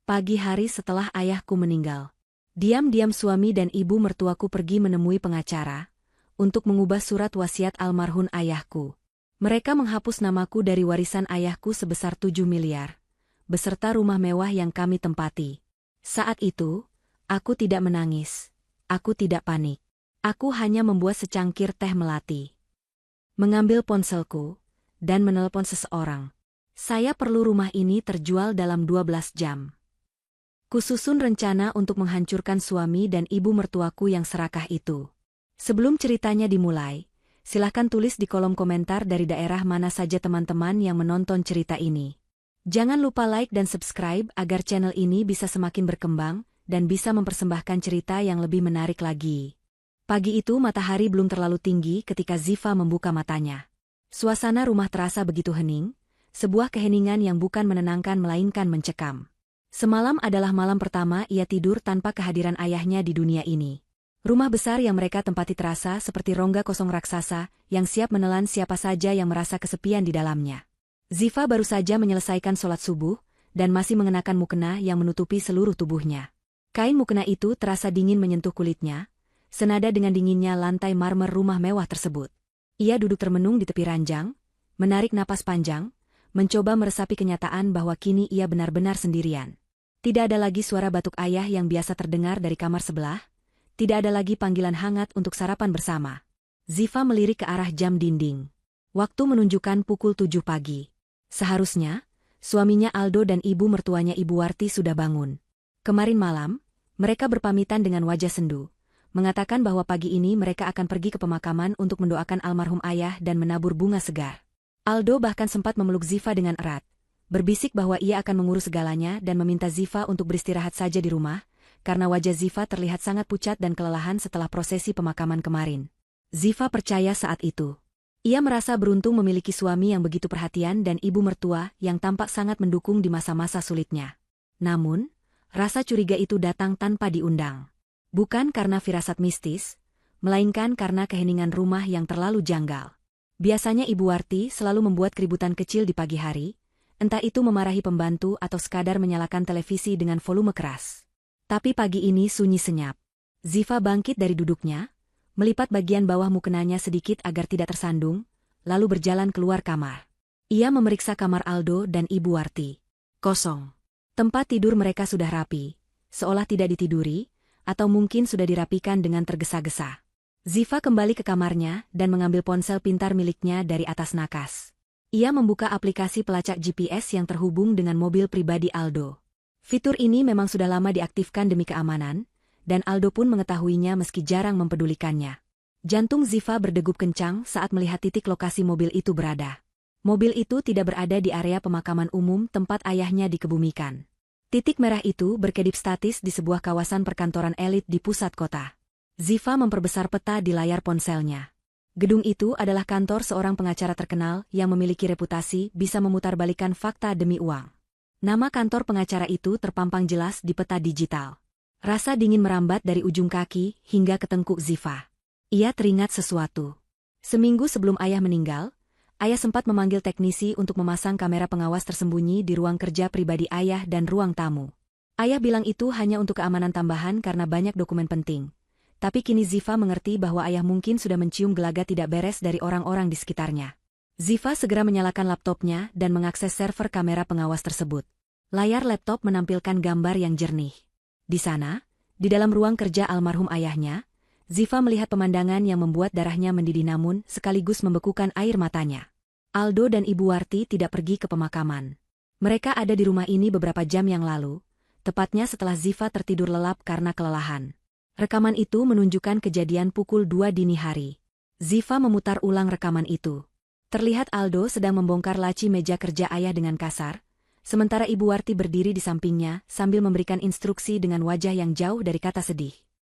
Pagi hari setelah ayahku meninggal. Diam-diam suami dan ibu mertuaku pergi menemui pengacara untuk mengubah surat wasiat almarhum ayahku. Mereka menghapus namaku dari warisan ayahku sebesar 7 miliar, beserta rumah mewah yang kami tempati. Saat itu, aku tidak menangis. Aku tidak panik. Aku hanya membuat secangkir teh melati. Mengambil ponselku, dan menelpon seseorang. Saya perlu rumah ini terjual dalam 12 jam. Kususun rencana untuk menghancurkan suami dan ibu mertuaku yang serakah itu. Sebelum ceritanya dimulai, silahkan tulis di kolom komentar dari daerah mana saja teman-teman yang menonton cerita ini. Jangan lupa like dan subscribe agar channel ini bisa semakin berkembang dan bisa mempersembahkan cerita yang lebih menarik lagi. Pagi itu matahari belum terlalu tinggi ketika Ziva membuka matanya. Suasana rumah terasa begitu hening, sebuah keheningan yang bukan menenangkan melainkan mencekam. Semalam adalah malam pertama ia tidur tanpa kehadiran ayahnya di dunia ini. Rumah besar yang mereka tempati terasa seperti rongga kosong raksasa yang siap menelan siapa saja yang merasa kesepian di dalamnya. Ziva baru saja menyelesaikan sholat subuh dan masih mengenakan mukena yang menutupi seluruh tubuhnya. Kain mukena itu terasa dingin menyentuh kulitnya, senada dengan dinginnya lantai marmer rumah mewah tersebut. Ia duduk termenung di tepi ranjang, menarik napas panjang, mencoba meresapi kenyataan bahwa kini ia benar-benar sendirian. Tidak ada lagi suara batuk ayah yang biasa terdengar dari kamar sebelah, tidak ada lagi panggilan hangat untuk sarapan bersama. Ziva melirik ke arah jam dinding. Waktu menunjukkan pukul 7 pagi. Seharusnya, suaminya Aldo dan ibu mertuanya Ibu Warti sudah bangun. Kemarin malam, mereka berpamitan dengan wajah sendu, mengatakan bahwa pagi ini mereka akan pergi ke pemakaman untuk mendoakan almarhum ayah dan menabur bunga segar. Aldo bahkan sempat memeluk Ziva dengan erat, berbisik bahwa ia akan mengurus segalanya dan meminta Ziva untuk beristirahat saja di rumah, karena wajah Ziva terlihat sangat pucat dan kelelahan setelah prosesi pemakaman kemarin. Ziva percaya saat itu. Ia merasa beruntung memiliki suami yang begitu perhatian dan ibu mertua yang tampak sangat mendukung di masa-masa sulitnya. Namun, rasa curiga itu datang tanpa diundang. Bukan karena firasat mistis, melainkan karena keheningan rumah yang terlalu janggal. Biasanya Ibu Warti selalu membuat keributan kecil di pagi hari, entah itu memarahi pembantu atau sekadar menyalakan televisi dengan volume keras. Tapi pagi ini sunyi senyap. Ziva bangkit dari duduknya, melipat bagian bawah mukenanya sedikit agar tidak tersandung, lalu berjalan keluar kamar. Ia memeriksa kamar Aldo dan Ibu Warti. Kosong. Tempat tidur mereka sudah rapi, seolah tidak ditiduri, atau mungkin sudah dirapikan dengan tergesa-gesa. Ziva kembali ke kamarnya dan mengambil ponsel pintar miliknya dari atas nakas. Ia membuka aplikasi pelacak GPS yang terhubung dengan mobil pribadi Aldo. Fitur ini memang sudah lama diaktifkan demi keamanan, dan Aldo pun mengetahuinya meski jarang mempedulikannya. Jantung Ziva berdegup kencang saat melihat titik lokasi mobil itu berada. Mobil itu tidak berada di area pemakaman umum tempat ayahnya dikebumikan. Titik merah itu berkedip statis di sebuah kawasan perkantoran elit di pusat kota. Ziva memperbesar peta di layar ponselnya. Gedung itu adalah kantor seorang pengacara terkenal yang memiliki reputasi bisa memutarbalikkan fakta demi uang. Nama kantor pengacara itu terpampang jelas di peta digital. Rasa dingin merambat dari ujung kaki hingga ke tengkuk Ziva. Ia teringat sesuatu. Seminggu sebelum ayah meninggal, ayah sempat memanggil teknisi untuk memasang kamera pengawas tersembunyi di ruang kerja pribadi ayah dan ruang tamu. Ayah bilang itu hanya untuk keamanan tambahan karena banyak dokumen penting. Tapi kini Ziva mengerti bahwa ayah mungkin sudah mencium gelagat tidak beres dari orang-orang di sekitarnya. Ziva segera menyalakan laptopnya dan mengakses server kamera pengawas tersebut. Layar laptop menampilkan gambar yang jernih. Di sana, di dalam ruang kerja almarhum ayahnya, Ziva melihat pemandangan yang membuat darahnya mendidih namun sekaligus membekukan air matanya. Aldo dan Ibu Warti tidak pergi ke pemakaman. Mereka ada di rumah ini beberapa jam yang lalu, tepatnya setelah Ziva tertidur lelap karena kelelahan. Rekaman itu menunjukkan kejadian pukul 2 dini hari. Ziva memutar ulang rekaman itu. Terlihat Aldo sedang membongkar laci meja kerja ayah dengan kasar, sementara Ibu Warti berdiri di sampingnya sambil memberikan instruksi dengan wajah yang jauh dari kata sedih.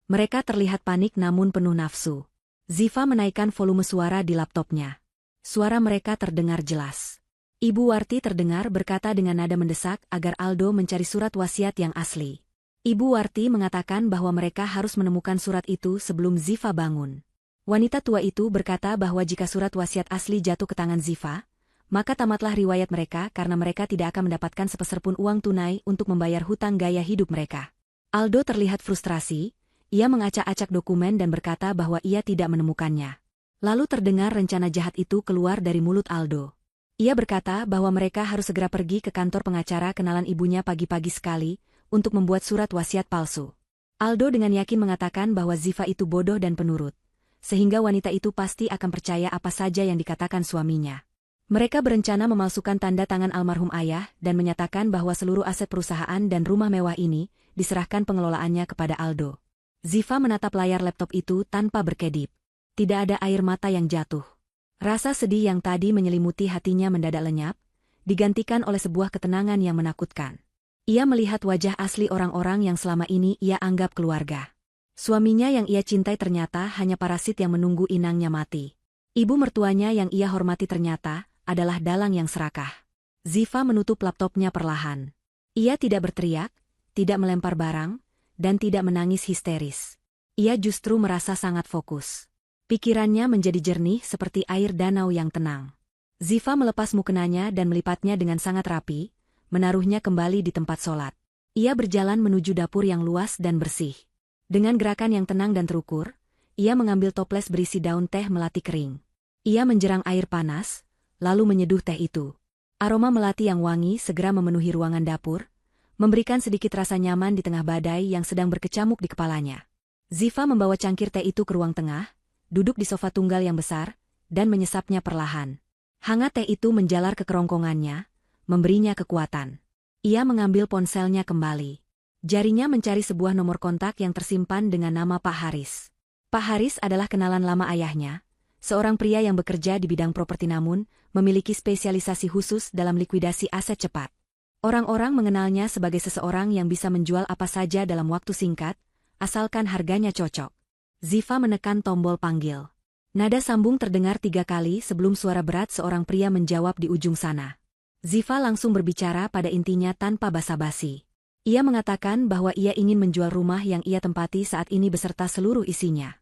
Mereka terlihat panik namun penuh nafsu. Ziva menaikkan volume suara di laptopnya. Suara mereka terdengar jelas. Ibu Warti terdengar berkata dengan nada mendesak agar Aldo mencari surat wasiat yang asli. Ibu Warti mengatakan bahwa mereka harus menemukan surat itu sebelum Ziva bangun. Wanita tua itu berkata bahwa jika surat wasiat asli jatuh ke tangan Ziva, maka tamatlah riwayat mereka karena mereka tidak akan mendapatkan sepeser pun uang tunai untuk membayar hutang gaya hidup mereka. Aldo terlihat frustrasi, ia mengacak-acak dokumen dan berkata bahwa ia tidak menemukannya. Lalu terdengar rencana jahat itu keluar dari mulut Aldo. Ia berkata bahwa mereka harus segera pergi ke kantor pengacara kenalan ibunya pagi-pagi sekali untuk membuat surat wasiat palsu. Aldo dengan yakin mengatakan bahwa Ziva itu bodoh dan penurut, sehingga wanita itu pasti akan percaya apa saja yang dikatakan suaminya. Mereka berencana memalsukan tanda tangan almarhum ayah dan menyatakan bahwa seluruh aset perusahaan dan rumah mewah ini diserahkan pengelolaannya kepada Aldo. Ziva menatap layar laptop itu tanpa berkedip. Tidak ada air mata yang jatuh. Rasa sedih yang tadi menyelimuti hatinya mendadak lenyap, digantikan oleh sebuah ketenangan yang menakutkan. Ia melihat wajah asli orang-orang yang selama ini ia anggap keluarga. Suaminya yang ia cintai ternyata hanya parasit yang menunggu inangnya mati. Ibu mertuanya yang ia hormati ternyata adalah dalang yang serakah. Ziva menutup laptopnya perlahan. Ia tidak berteriak, tidak melempar barang, dan tidak menangis histeris. Ia justru merasa sangat fokus. Pikirannya menjadi jernih seperti air danau yang tenang. Ziva melepas mukenanya dan melipatnya dengan sangat rapi, menaruhnya kembali di tempat sholat. Ia berjalan menuju dapur yang luas dan bersih. Dengan gerakan yang tenang dan terukur, ia mengambil toples berisi daun teh melati kering. Ia menjerang air panas, lalu menyeduh teh itu. Aroma melati yang wangi segera memenuhi ruangan dapur, memberikan sedikit rasa nyaman di tengah badai yang sedang berkecamuk di kepalanya. Ziva membawa cangkir teh itu ke ruang tengah, duduk di sofa tunggal yang besar, dan menyesapnya perlahan. Hangat teh itu menjalar ke kerongkongannya, memberinya kekuatan. Ia mengambil ponselnya kembali. Jarinya mencari sebuah nomor kontak yang tersimpan dengan nama Pak Haris. Pak Haris adalah kenalan lama ayahnya, seorang pria yang bekerja di bidang properti namun memiliki spesialisasi khusus dalam likuidasi aset cepat. Orang-orang mengenalnya sebagai seseorang yang bisa menjual apa saja dalam waktu singkat, asalkan harganya cocok. Ziva menekan tombol panggil. Nada sambung terdengar 3 kali sebelum suara berat seorang pria menjawab di ujung sana. Ziva langsung berbicara pada intinya tanpa basa-basi. Ia mengatakan bahwa ia ingin menjual rumah yang ia tempati saat ini beserta seluruh isinya.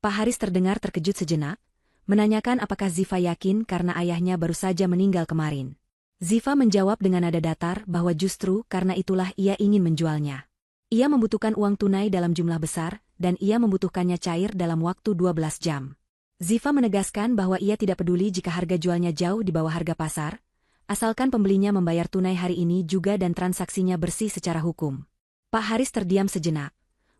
Pak Haris terdengar terkejut sejenak, menanyakan apakah Ziva yakin karena ayahnya baru saja meninggal kemarin. Ziva menjawab dengan nada datar bahwa justru karena itulah ia ingin menjualnya. Ia membutuhkan uang tunai dalam jumlah besar, dan ia membutuhkannya cair dalam waktu 12 jam. Ziva menegaskan bahwa ia tidak peduli jika harga jualnya jauh di bawah harga pasar, asalkan pembelinya membayar tunai hari ini juga dan transaksinya bersih secara hukum. Pak Haris terdiam sejenak,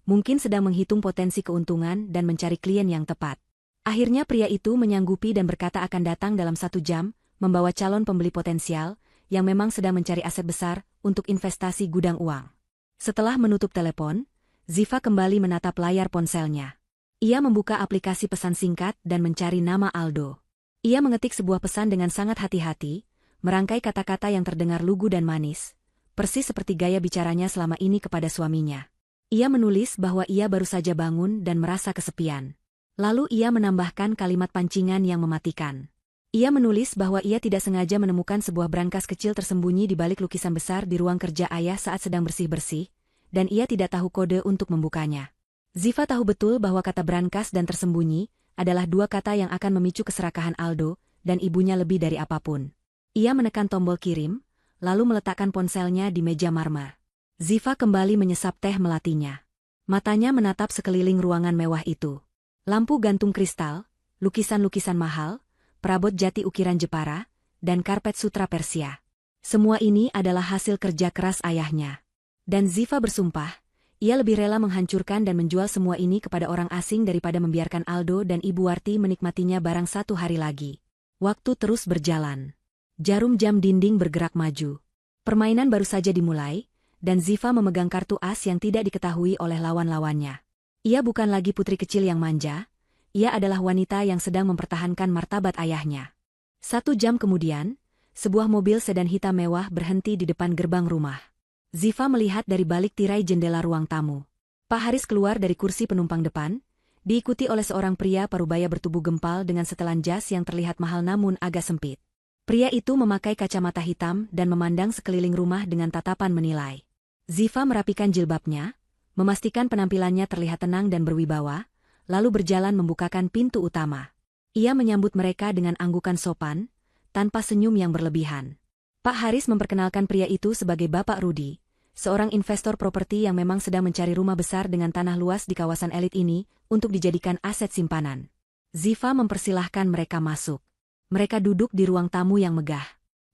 mungkin sedang menghitung potensi keuntungan dan mencari klien yang tepat. Akhirnya pria itu menyanggupi dan berkata akan datang dalam 1 jam, membawa calon pembeli potensial, yang memang sedang mencari aset besar, untuk investasi gudang uang. Setelah menutup telepon, Ziva kembali menatap layar ponselnya. Ia membuka aplikasi pesan singkat dan mencari nama Aldo. Ia mengetik sebuah pesan dengan sangat hati-hati, merangkai kata-kata yang terdengar lugu dan manis, persis seperti gaya bicaranya selama ini kepada suaminya. Ia menulis bahwa ia baru saja bangun dan merasa kesepian. Lalu ia menambahkan kalimat pancingan yang mematikan. Ia menulis bahwa ia tidak sengaja menemukan sebuah brankas kecil tersembunyi di balik lukisan besar di ruang kerja ayah saat sedang bersih-bersih, dan ia tidak tahu kode untuk membukanya. Ziva tahu betul bahwa kata brankas dan tersembunyi adalah 2 kata yang akan memicu keserakahan Aldo dan ibunya lebih dari apapun. Ia menekan tombol kirim, lalu meletakkan ponselnya di meja marmer. Ziva kembali menyesap teh melatinya. Matanya menatap sekeliling ruangan mewah itu. Lampu gantung kristal, lukisan-lukisan mahal, perabot jati ukiran Jepara, dan karpet sutra Persia. Semua ini adalah hasil kerja keras ayahnya. Dan Ziva bersumpah, ia lebih rela menghancurkan dan menjual semua ini kepada orang asing daripada membiarkan Aldo dan Ibu Warti menikmatinya barang 1 hari lagi. Waktu terus berjalan. Jarum jam dinding bergerak maju. Permainan baru saja dimulai, dan Ziva memegang kartu as yang tidak diketahui oleh lawan-lawannya. Ia bukan lagi putri kecil yang manja, ia adalah wanita yang sedang mempertahankan martabat ayahnya. 1 jam kemudian, sebuah mobil sedan hitam mewah berhenti di depan gerbang rumah. Ziva melihat dari balik tirai jendela ruang tamu. Pak Haris keluar dari kursi penumpang depan, diikuti oleh seorang pria parubaya bertubuh gempal dengan setelan jas yang terlihat mahal namun agak sempit. Pria itu memakai kacamata hitam dan memandang sekeliling rumah dengan tatapan menilai. Ziva merapikan jilbabnya, memastikan penampilannya terlihat tenang dan berwibawa, lalu berjalan membukakan pintu utama. Ia menyambut mereka dengan anggukan sopan, tanpa senyum yang berlebihan. Pak Haris memperkenalkan pria itu sebagai Bapak Rudi, seorang investor properti yang memang sedang mencari rumah besar dengan tanah luas di kawasan elit ini untuk dijadikan aset simpanan. Ziva mempersilahkan mereka masuk. Mereka duduk di ruang tamu yang megah.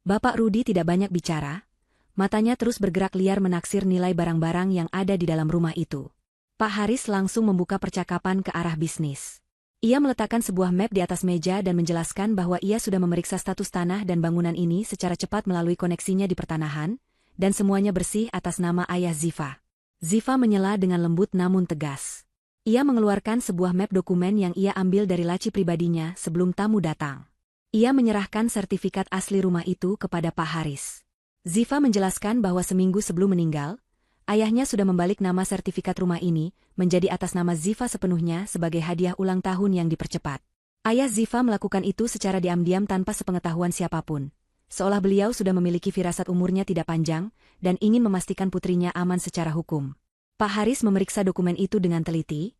Bapak Rudi tidak banyak bicara. Matanya terus bergerak liar menaksir nilai barang-barang yang ada di dalam rumah itu. Pak Haris langsung membuka percakapan ke arah bisnis. Ia meletakkan sebuah map di atas meja dan menjelaskan bahwa ia sudah memeriksa status tanah dan bangunan ini secara cepat melalui koneksinya di pertanahan, dan semuanya bersih atas nama ayah Ziva. Ziva menyela dengan lembut namun tegas. Ia mengeluarkan sebuah map dokumen yang ia ambil dari laci pribadinya sebelum tamu datang. Ia menyerahkan sertifikat asli rumah itu kepada Pak Haris. Ziva menjelaskan bahwa seminggu sebelum meninggal, ayahnya sudah membalik nama sertifikat rumah ini menjadi atas nama Ziva sepenuhnya sebagai hadiah ulang tahun yang dipercepat. Ayah Ziva melakukan itu secara diam-diam tanpa sepengetahuan siapapun, seolah beliau sudah memiliki firasat umurnya tidak panjang dan ingin memastikan putrinya aman secara hukum. Pak Haris memeriksa dokumen itu dengan teliti,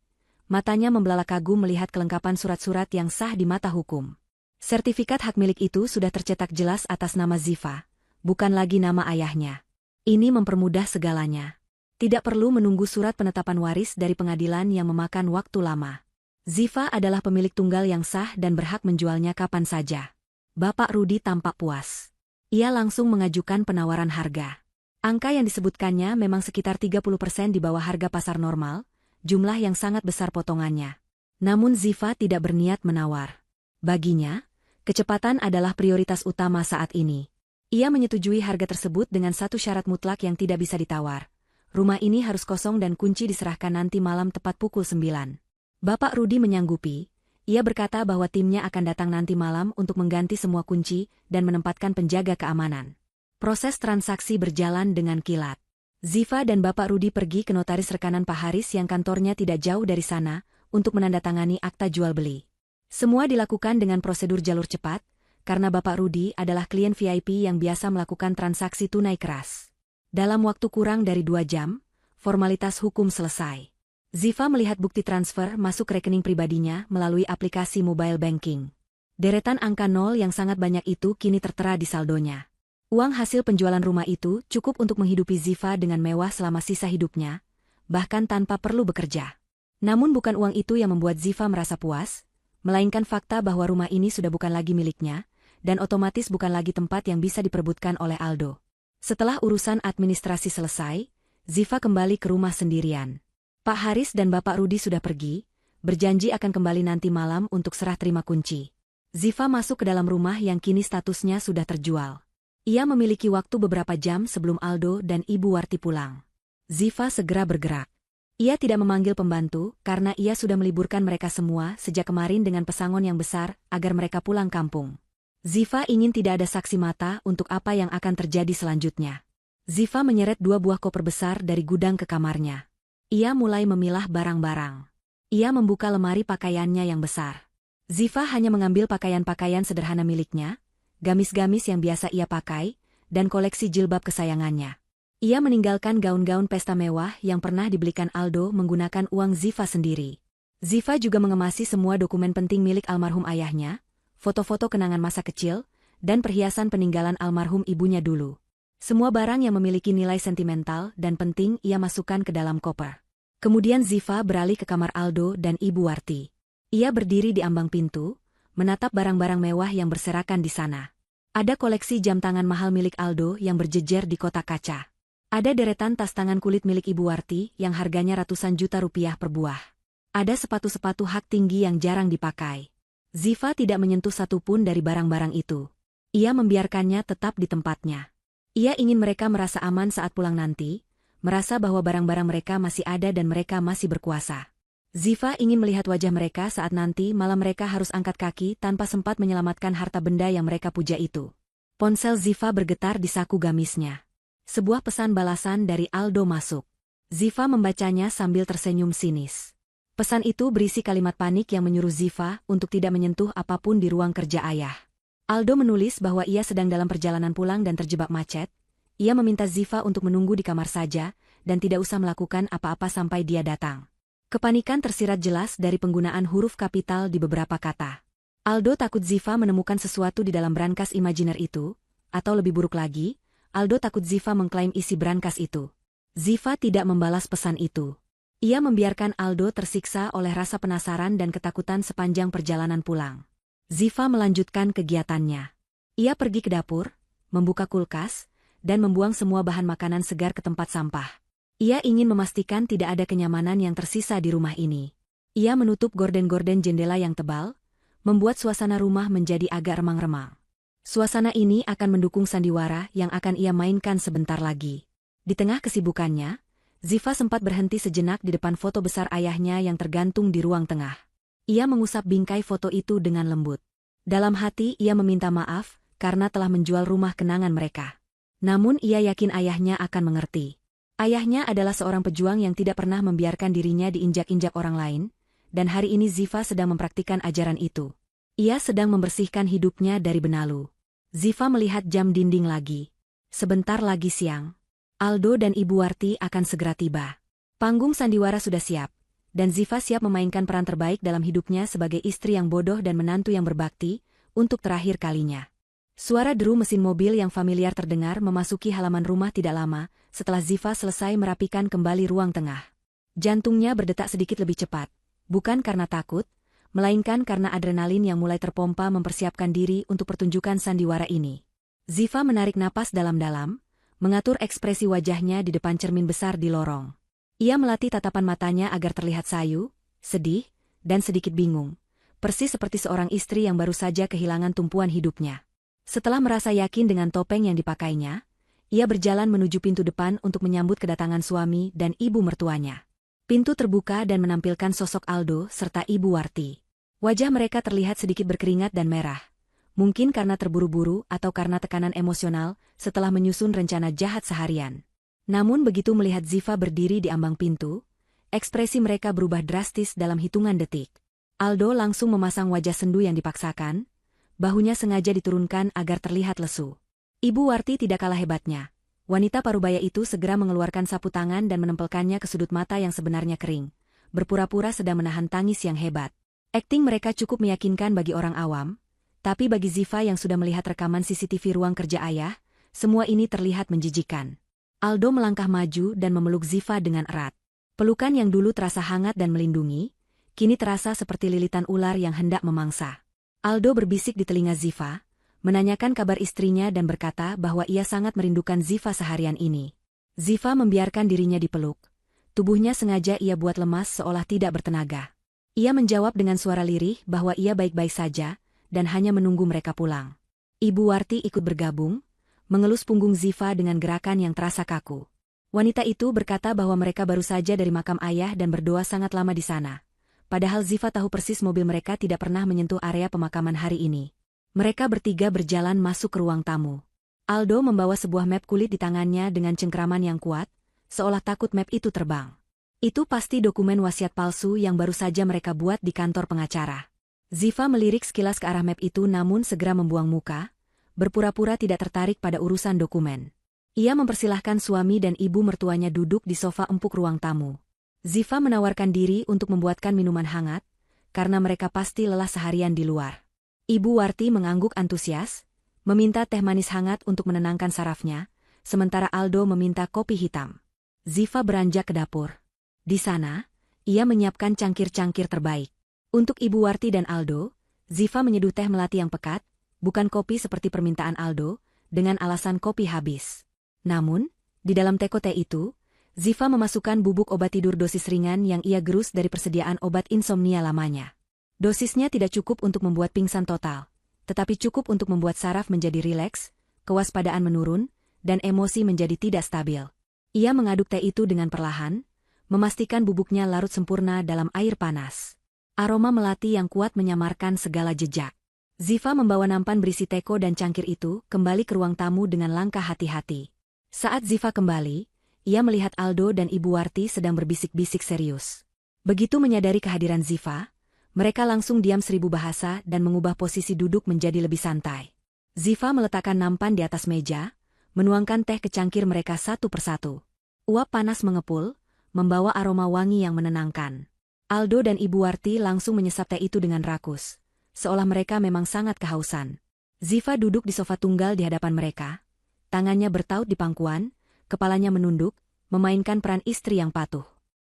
matanya membelalak kagum melihat kelengkapan surat-surat yang sah di mata hukum. Sertifikat hak milik itu sudah tercetak jelas atas nama Ziva, bukan lagi nama ayahnya. Ini mempermudah segalanya. Tidak perlu menunggu surat penetapan waris dari pengadilan yang memakan waktu lama. Ziva adalah pemilik tunggal yang sah dan berhak menjualnya kapan saja. Bapak Rudi tampak puas. Ia langsung mengajukan penawaran harga. Angka yang disebutkannya memang sekitar 30% di bawah harga pasar normal, jumlah yang sangat besar potongannya. Namun Ziva tidak berniat menawar. Baginya, kecepatan adalah prioritas utama saat ini. Ia menyetujui harga tersebut dengan satu syarat mutlak yang tidak bisa ditawar. Rumah ini harus kosong dan kunci diserahkan nanti malam tepat pukul 9. Bapak Rudi menyanggupi. Ia berkata bahwa timnya akan datang nanti malam untuk mengganti semua kunci dan menempatkan penjaga keamanan. Proses transaksi berjalan dengan kilat. Ziva dan Bapak Rudi pergi ke notaris rekanan Pak Haris yang kantornya tidak jauh dari sana untuk menandatangani akta jual beli. Semua dilakukan dengan prosedur jalur cepat, karena Bapak Rudi adalah klien VIP yang biasa melakukan transaksi tunai keras. Dalam waktu kurang dari 2 jam, formalitas hukum selesai. Ziva melihat bukti transfer masuk rekening pribadinya melalui aplikasi mobile banking. Deretan angka 0 yang sangat banyak itu kini tertera di saldonya. Uang hasil penjualan rumah itu cukup untuk menghidupi Ziva dengan mewah selama sisa hidupnya, bahkan tanpa perlu bekerja. Namun bukan uang itu yang membuat Ziva merasa puas, melainkan fakta bahwa rumah ini sudah bukan lagi miliknya, dan otomatis bukan lagi tempat yang bisa diperebutkan oleh Aldo. Setelah urusan administrasi selesai, Ziva kembali ke rumah sendirian. Pak Haris dan Bapak Rudi sudah pergi, berjanji akan kembali nanti malam untuk serah terima kunci. Ziva masuk ke dalam rumah yang kini statusnya sudah terjual. Ia memiliki waktu beberapa jam sebelum Aldo dan Ibu Warti pulang. Ziva segera bergerak. Ia tidak memanggil pembantu karena ia sudah meliburkan mereka semua sejak kemarin dengan pesangon yang besar agar mereka pulang kampung. Ziva ingin tidak ada saksi mata untuk apa yang akan terjadi selanjutnya. Ziva menyeret 2 buah koper besar dari gudang ke kamarnya. Ia mulai memilah barang-barang. Ia membuka lemari pakaiannya yang besar. Ziva hanya mengambil pakaian-pakaian sederhana miliknya, gamis-gamis yang biasa ia pakai, dan koleksi jilbab kesayangannya. Ia meninggalkan gaun-gaun pesta mewah yang pernah dibelikan Aldo menggunakan uang Ziva sendiri. Ziva juga mengemasi semua dokumen penting milik almarhum ayahnya, foto-foto kenangan masa kecil, dan perhiasan peninggalan almarhum ibunya dulu. Semua barang yang memiliki nilai sentimental dan penting ia masukkan ke dalam koper. Kemudian Ziva beralih ke kamar Aldo dan Ibu Warti. Ia berdiri di ambang pintu, menatap barang-barang mewah yang berserakan di sana. Ada koleksi jam tangan mahal milik Aldo yang berjejer di kotak kaca. Ada deretan tas tangan kulit milik Ibu Warti yang harganya ratusan juta rupiah per buah. Ada sepatu-sepatu hak tinggi yang jarang dipakai. Ziva tidak menyentuh satupun dari barang-barang itu. Ia membiarkannya tetap di tempatnya. Ia ingin mereka merasa aman saat pulang nanti, merasa bahwa barang-barang mereka masih ada dan mereka masih berkuasa. Ziva ingin melihat wajah mereka saat nanti malam mereka harus angkat kaki tanpa sempat menyelamatkan harta benda yang mereka puja itu. Ponsel Ziva bergetar di saku gamisnya. Sebuah pesan balasan dari Aldo masuk. Ziva membacanya sambil tersenyum sinis. Pesan itu berisi kalimat panik yang menyuruh Ziva untuk tidak menyentuh apapun di ruang kerja ayah. Aldo menulis bahwa ia sedang dalam perjalanan pulang dan terjebak macet. Ia meminta Ziva untuk menunggu di kamar saja dan tidak usah melakukan apa-apa sampai dia datang. Kepanikan tersirat jelas dari penggunaan huruf kapital di beberapa kata. Aldo takut Ziva menemukan sesuatu di dalam brankas imajiner itu, atau lebih buruk lagi, Aldo takut Ziva mengklaim isi brankas itu. Ziva tidak membalas pesan itu. Ia membiarkan Aldo tersiksa oleh rasa penasaran dan ketakutan sepanjang perjalanan pulang. Ziva melanjutkan kegiatannya. Ia pergi ke dapur, membuka kulkas, dan membuang semua bahan makanan segar ke tempat sampah. Ia ingin memastikan tidak ada kenyamanan yang tersisa di rumah ini. Ia menutup gorden-gorden jendela yang tebal, membuat suasana rumah menjadi agak remang-remang. Suasana ini akan mendukung sandiwara yang akan ia mainkan sebentar lagi. Di tengah kesibukannya, Ziva sempat berhenti sejenak di depan foto besar ayahnya yang tergantung di ruang tengah. Ia mengusap bingkai foto itu dengan lembut. Dalam hati ia meminta maaf karena telah menjual rumah kenangan mereka. Namun ia yakin ayahnya akan mengerti. Ayahnya adalah seorang pejuang yang tidak pernah membiarkan dirinya diinjak-injak orang lain, dan hari ini Ziva sedang mempraktikkan ajaran itu. Ia sedang membersihkan hidupnya dari benalu. Ziva melihat jam dinding lagi. Sebentar lagi siang. Aldo dan Ibu Warti akan segera tiba. Panggung sandiwara sudah siap, dan Ziva siap memainkan peran terbaik dalam hidupnya sebagai istri yang bodoh dan menantu yang berbakti, untuk terakhir kalinya. Suara deru mesin mobil yang familiar terdengar memasuki halaman rumah tidak lama, setelah Ziva selesai merapikan kembali ruang tengah. Jantungnya berdetak sedikit lebih cepat. Bukan karena takut, melainkan karena adrenalin yang mulai terpompa mempersiapkan diri untuk pertunjukan sandiwara ini. Ziva menarik napas dalam-dalam, mengatur ekspresi wajahnya di depan cermin besar di lorong. Ia melatih tatapan matanya agar terlihat sayu, sedih, dan sedikit bingung, persis seperti seorang istri yang baru saja kehilangan tumpuan hidupnya. Setelah merasa yakin dengan topeng yang dipakainya, ia berjalan menuju pintu depan untuk menyambut kedatangan suami dan ibu mertuanya. Pintu terbuka dan menampilkan sosok Aldo serta Ibu Warti. Wajah mereka terlihat sedikit berkeringat dan merah. Mungkin karena terburu-buru atau karena tekanan emosional setelah menyusun rencana jahat seharian. Namun begitu melihat Ziva berdiri di ambang pintu, ekspresi mereka berubah drastis dalam hitungan detik. Aldo langsung memasang wajah sendu yang dipaksakan, bahunya sengaja diturunkan agar terlihat lesu. Ibu Warti tidak kalah hebatnya. Wanita parubaya itu segera mengeluarkan sapu tangan dan menempelkannya ke sudut mata yang sebenarnya kering, berpura-pura sedang menahan tangis yang hebat. Akting mereka cukup meyakinkan bagi orang awam, tapi bagi Ziva yang sudah melihat rekaman CCTV ruang kerja ayah, semua ini terlihat menjijikan. Aldo melangkah maju dan memeluk Ziva dengan erat. Pelukan yang dulu terasa hangat dan melindungi, kini terasa seperti lilitan ular yang hendak memangsa. Aldo berbisik di telinga Ziva, menanyakan kabar istrinya dan berkata bahwa ia sangat merindukan Ziva seharian ini. Ziva membiarkan dirinya dipeluk. Tubuhnya sengaja ia buat lemas seolah tidak bertenaga. Ia menjawab dengan suara lirih bahwa ia baik-baik saja, dan hanya menunggu mereka pulang. Ibu Warti ikut bergabung, mengelus punggung Ziva dengan gerakan yang terasa kaku. Wanita itu berkata bahwa mereka baru saja dari makam ayah dan berdoa sangat lama di sana. Padahal Ziva tahu persis mobil mereka tidak pernah menyentuh area pemakaman hari ini. Mereka bertiga berjalan masuk ke ruang tamu. Aldo membawa sebuah map kulit di tangannya dengan cengkraman yang kuat, seolah takut map itu terbang. Itu pasti dokumen wasiat palsu yang baru saja mereka buat di kantor pengacara. Ziva melirik sekilas ke arah map itu namun segera membuang muka, berpura-pura tidak tertarik pada urusan dokumen. Ia mempersilahkan suami dan ibu mertuanya duduk di sofa empuk ruang tamu. Ziva menawarkan diri untuk membuatkan minuman hangat, karena mereka pasti lelah seharian di luar. Ibu Warti mengangguk antusias, meminta teh manis hangat untuk menenangkan sarafnya, sementara Aldo meminta kopi hitam. Ziva beranjak ke dapur. Di sana, ia menyiapkan cangkir-cangkir terbaik. Untuk Ibu Warti dan Aldo, Ziva menyeduh teh melati yang pekat, bukan kopi seperti permintaan Aldo, dengan alasan kopi habis. Namun, di dalam teko teh itu, Ziva memasukkan bubuk obat tidur dosis ringan yang ia gerus dari persediaan obat insomnia lamanya. Dosisnya tidak cukup untuk membuat pingsan total, tetapi cukup untuk membuat saraf menjadi rileks, kewaspadaan menurun, dan emosi menjadi tidak stabil. Ia mengaduk teh itu dengan perlahan, memastikan bubuknya larut sempurna dalam air panas. Aroma melati yang kuat menyamarkan segala jejak. Ziva membawa nampan berisi teko dan cangkir itu kembali ke ruang tamu dengan langkah hati-hati. Saat Ziva kembali, ia melihat Aldo dan Ibu Warti sedang berbisik-bisik serius. Begitu menyadari kehadiran Ziva, mereka langsung diam 1000 bahasa dan mengubah posisi duduk menjadi lebih santai. Ziva meletakkan nampan di atas meja, menuangkan teh ke cangkir mereka satu persatu. Uap panas mengepul, membawa aroma wangi yang menenangkan. Aldo dan Ibu Warti langsung menyesap teh itu dengan rakus, seolah mereka memang sangat kehausan. Ziva duduk di sofa tunggal di hadapan mereka, tangannya bertaut di pangkuan, kepalanya menunduk, memainkan peran istri yang patuh.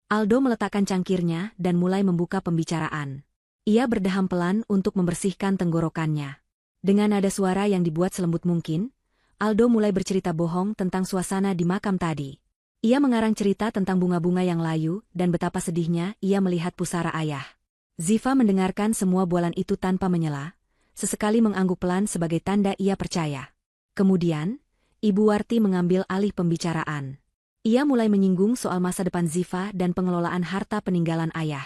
Aldo meletakkan cangkirnya dan mulai membuka pembicaraan. Ia berdeham pelan untuk membersihkan tenggorokannya. Dengan nada suara yang dibuat selembut mungkin, Aldo mulai bercerita bohong tentang suasana di makam tadi. Ia mengarang cerita tentang bunga-bunga yang layu dan betapa sedihnya ia melihat pusara ayah. Ziva mendengarkan semua bualan itu tanpa menyela, sesekali mengangguk pelan sebagai tanda ia percaya. Kemudian, Ibu Warti mengambil alih pembicaraan. Ia mulai menyinggung soal masa depan Ziva dan pengelolaan harta peninggalan ayah.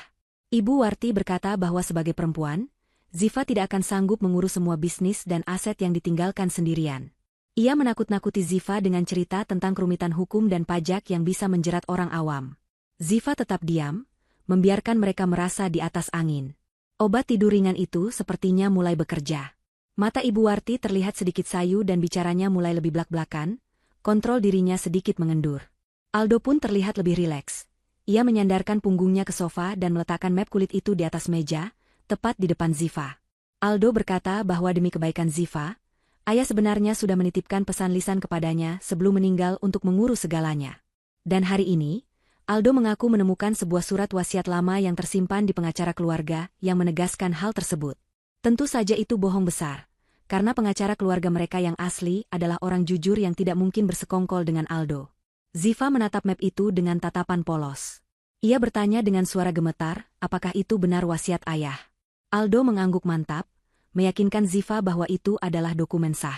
Ibu Warti berkata bahwa sebagai perempuan, Ziva tidak akan sanggup mengurus semua bisnis dan aset yang ditinggalkan sendirian. Ia menakut-nakuti Ziva dengan cerita tentang kerumitan hukum dan pajak yang bisa menjerat orang awam. Ziva tetap diam, membiarkan mereka merasa di atas angin. Obat tidur ringan itu sepertinya mulai bekerja. Mata Ibu Warti terlihat sedikit sayu dan bicaranya mulai lebih blak-blakan, kontrol dirinya sedikit mengendur. Aldo pun terlihat lebih rileks. Ia menyandarkan punggungnya ke sofa dan meletakkan map kulit itu di atas meja, tepat di depan Ziva. Aldo berkata bahwa demi kebaikan Ziva, ayah sebenarnya sudah menitipkan pesan lisan kepadanya sebelum meninggal untuk mengurus segalanya. Dan hari ini, Aldo mengaku menemukan sebuah surat wasiat lama yang tersimpan di pengacara keluarga yang menegaskan hal tersebut. Tentu saja itu bohong besar, karena pengacara keluarga mereka yang asli adalah orang jujur yang tidak mungkin bersekongkol dengan Aldo. Ziva menatap map itu dengan tatapan polos. Ia bertanya dengan suara gemetar, apakah itu benar wasiat ayah? Aldo mengangguk mantap, meyakinkan Ziva bahwa itu adalah dokumen sah.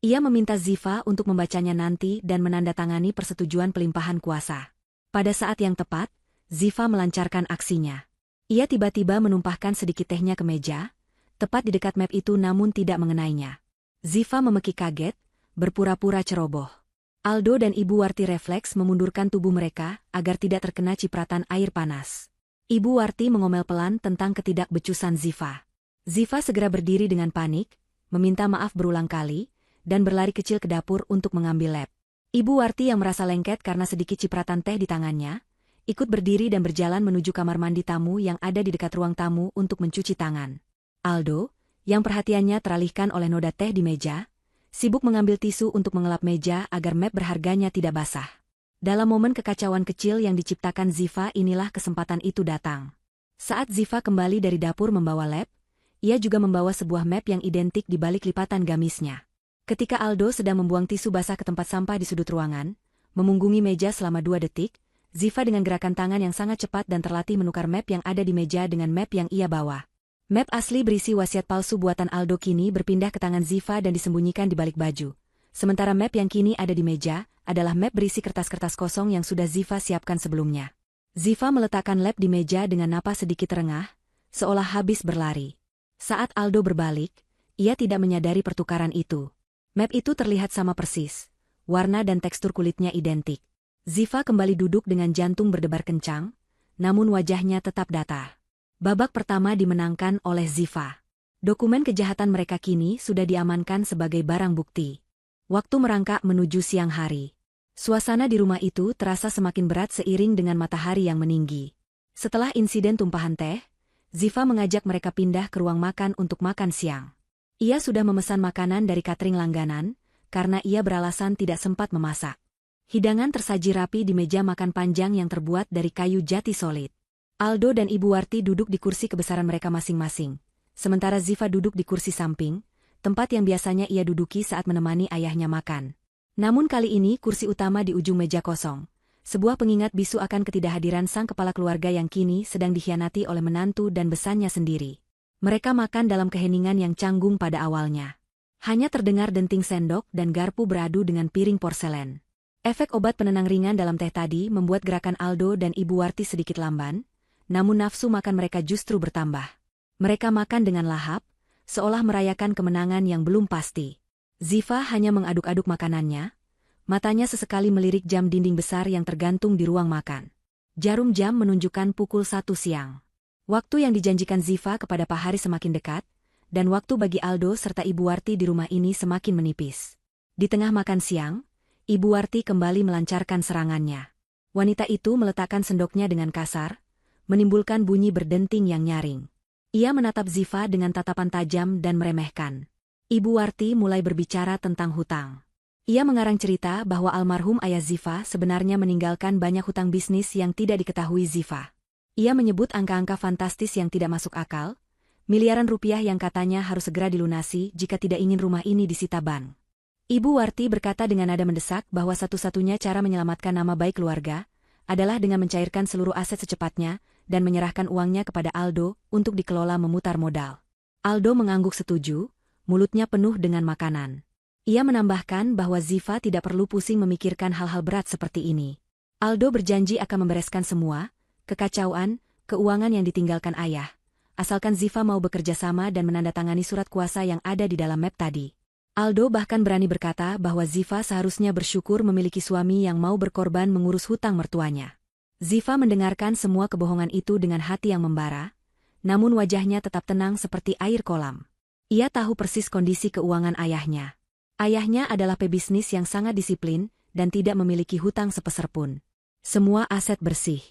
Ia meminta Ziva untuk membacanya nanti dan menandatangani persetujuan pelimpahan kuasa. Pada saat yang tepat, Ziva melancarkan aksinya. Ia tiba-tiba menumpahkan sedikit tehnya ke meja, tepat di dekat map itu namun tidak mengenainya. Ziva memekik kaget, berpura-pura ceroboh. Aldo dan Ibu Warti refleks memundurkan tubuh mereka agar tidak terkena cipratan air panas. Ibu Warti mengomel pelan tentang ketidakbecusan Ziva. Ziva segera berdiri dengan panik, meminta maaf berulang kali, dan berlari kecil ke dapur untuk mengambil lap. Ibu Warti yang merasa lengket karena sedikit cipratan teh di tangannya, ikut berdiri dan berjalan menuju kamar mandi tamu yang ada di dekat ruang tamu untuk mencuci tangan. Aldo, yang perhatiannya teralihkan oleh noda teh di meja, sibuk mengambil tisu untuk mengelap meja agar map berharganya tidak basah. Dalam momen kekacauan kecil yang diciptakan Ziva inilah kesempatan itu datang. Saat Ziva kembali dari dapur membawa lap, ia juga membawa sebuah map yang identik di balik lipatan gamisnya. Ketika Aldo sedang membuang tisu basah ke tempat sampah di sudut ruangan, memunggungi meja selama 2 detik, Ziva dengan gerakan tangan yang sangat cepat dan terlatih menukar map yang ada di meja dengan map yang ia bawa. Map asli berisi wasiat palsu buatan Aldo kini berpindah ke tangan Ziva dan disembunyikan di balik baju. Sementara map yang kini ada di meja adalah map berisi kertas-kertas kosong yang sudah Ziva siapkan sebelumnya. Ziva meletakkan lap di meja dengan napas sedikit terengah, seolah habis berlari. Saat Aldo berbalik, ia tidak menyadari pertukaran itu. Map itu terlihat sama persis. Warna dan tekstur kulitnya identik. Ziva kembali duduk dengan jantung berdebar kencang, namun wajahnya tetap datar. Babak pertama dimenangkan oleh Ziva. Dokumen kejahatan mereka kini sudah diamankan sebagai barang bukti. Waktu merangkak menuju siang hari. Suasana di rumah itu terasa semakin berat seiring dengan matahari yang meninggi. Setelah insiden tumpahan teh, Ziva mengajak mereka pindah ke ruang makan untuk makan siang. Ia sudah memesan makanan dari catering langganan, karena ia beralasan tidak sempat memasak. Hidangan tersaji rapi di meja makan panjang yang terbuat dari kayu jati solid. Aldo dan Ibu Warti duduk di kursi kebesaran mereka masing-masing, sementara Ziva duduk di kursi samping, tempat yang biasanya ia duduki saat menemani ayahnya makan. Namun kali ini kursi utama di ujung meja kosong. Sebuah pengingat bisu akan ketidakhadiran sang kepala keluarga yang kini sedang dikhianati oleh menantu dan besannya sendiri. Mereka makan dalam keheningan yang canggung pada awalnya. Hanya terdengar denting sendok dan garpu beradu dengan piring porselen. Efek obat penenang ringan dalam teh tadi membuat gerakan Aldo dan Ibu Warti sedikit lamban, namun nafsu makan mereka justru bertambah. Mereka makan dengan lahap, seolah merayakan kemenangan yang belum pasti. Ziva hanya mengaduk-aduk makanannya, matanya sesekali melirik jam dinding besar yang tergantung di ruang makan. Jarum jam menunjukkan pukul 1 siang. Waktu yang dijanjikan Ziva kepada Pak Hari semakin dekat, dan waktu bagi Aldo serta Ibu Warti di rumah ini semakin menipis. Di tengah makan siang, Ibu Warti kembali melancarkan serangannya. Wanita itu meletakkan sendoknya dengan kasar, menimbulkan bunyi berdenting yang nyaring. Ia menatap Ziva dengan tatapan tajam dan meremehkan. Ibu Warti mulai berbicara tentang hutang. Ia mengarang cerita bahwa almarhum ayah Ziva sebenarnya meninggalkan banyak hutang bisnis yang tidak diketahui Ziva. Ia menyebut angka-angka fantastis yang tidak masuk akal, miliaran rupiah yang katanya harus segera dilunasi jika tidak ingin rumah ini disita bank. Ibu Warti berkata dengan nada mendesak bahwa satu-satunya cara menyelamatkan nama baik keluarga adalah dengan mencairkan seluruh aset secepatnya dan menyerahkan uangnya kepada Aldo untuk dikelola memutar modal. Aldo mengangguk setuju, mulutnya penuh dengan makanan. Ia menambahkan bahwa Ziva tidak perlu pusing memikirkan hal-hal berat seperti ini. Aldo berjanji akan membereskan semua kekacauan, keuangan yang ditinggalkan ayah, asalkan Ziva mau bekerja sama dan menandatangani surat kuasa yang ada di dalam map tadi. Aldo bahkan berani berkata bahwa Ziva seharusnya bersyukur memiliki suami yang mau berkorban mengurus hutang mertuanya. Ziva mendengarkan semua kebohongan itu dengan hati yang membara, namun wajahnya tetap tenang seperti air kolam. Ia tahu persis kondisi keuangan ayahnya. Ayahnya adalah pebisnis yang sangat disiplin dan tidak memiliki hutang sepeser pun. Semua aset bersih.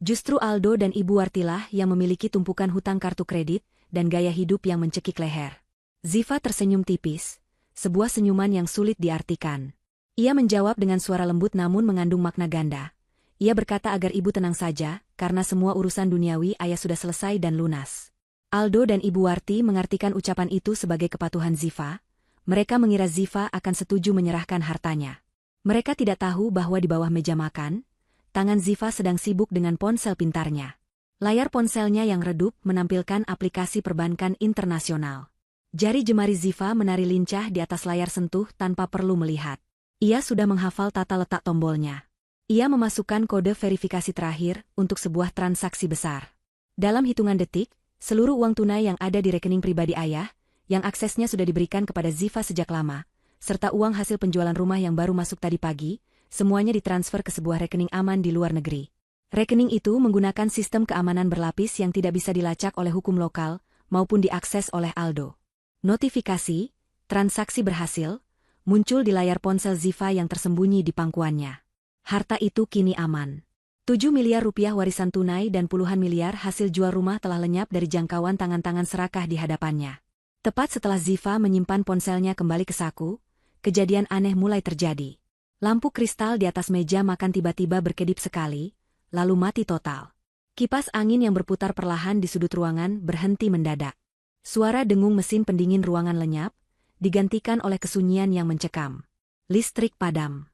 Justru Aldo dan Ibu Wartilah yang memiliki tumpukan hutang kartu kredit dan gaya hidup yang mencekik leher. Ziva tersenyum tipis, sebuah senyuman yang sulit diartikan. Ia menjawab dengan suara lembut namun mengandung makna ganda. Ia berkata agar ibu tenang saja, karena semua urusan duniawi ayah sudah selesai dan lunas. Aldo dan Ibu Warti mengartikan ucapan itu sebagai kepatuhan Ziva. Mereka mengira Ziva akan setuju menyerahkan hartanya. Mereka tidak tahu bahwa di bawah meja makan, tangan Ziva sedang sibuk dengan ponsel pintarnya. Layar ponselnya yang redup menampilkan aplikasi perbankan internasional. Jari jemari Ziva menari lincah di atas layar sentuh tanpa perlu melihat. Ia sudah menghafal tata letak tombolnya. Ia memasukkan kode verifikasi terakhir untuk sebuah transaksi besar. Dalam hitungan detik, seluruh uang tunai yang ada di rekening pribadi ayah, yang aksesnya sudah diberikan kepada Ziva sejak lama, serta uang hasil penjualan rumah yang baru masuk tadi pagi, semuanya ditransfer ke sebuah rekening aman di luar negeri. Rekening itu menggunakan sistem keamanan berlapis yang tidak bisa dilacak oleh hukum lokal, maupun diakses oleh Aldo. Notifikasi, transaksi berhasil, muncul di layar ponsel Ziva yang tersembunyi di pangkuannya. Harta itu kini aman. 7 miliar rupiah warisan tunai dan puluhan miliar hasil jual rumah telah lenyap dari jangkauan tangan-tangan serakah di hadapannya. Tepat setelah Ziva menyimpan ponselnya kembali ke saku, kejadian aneh mulai terjadi. Lampu kristal di atas meja makan tiba-tiba berkedip sekali, lalu mati total. Kipas angin yang berputar perlahan di sudut ruangan berhenti mendadak. Suara dengung mesin pendingin ruangan lenyap, digantikan oleh kesunyian yang mencekam. Listrik padam.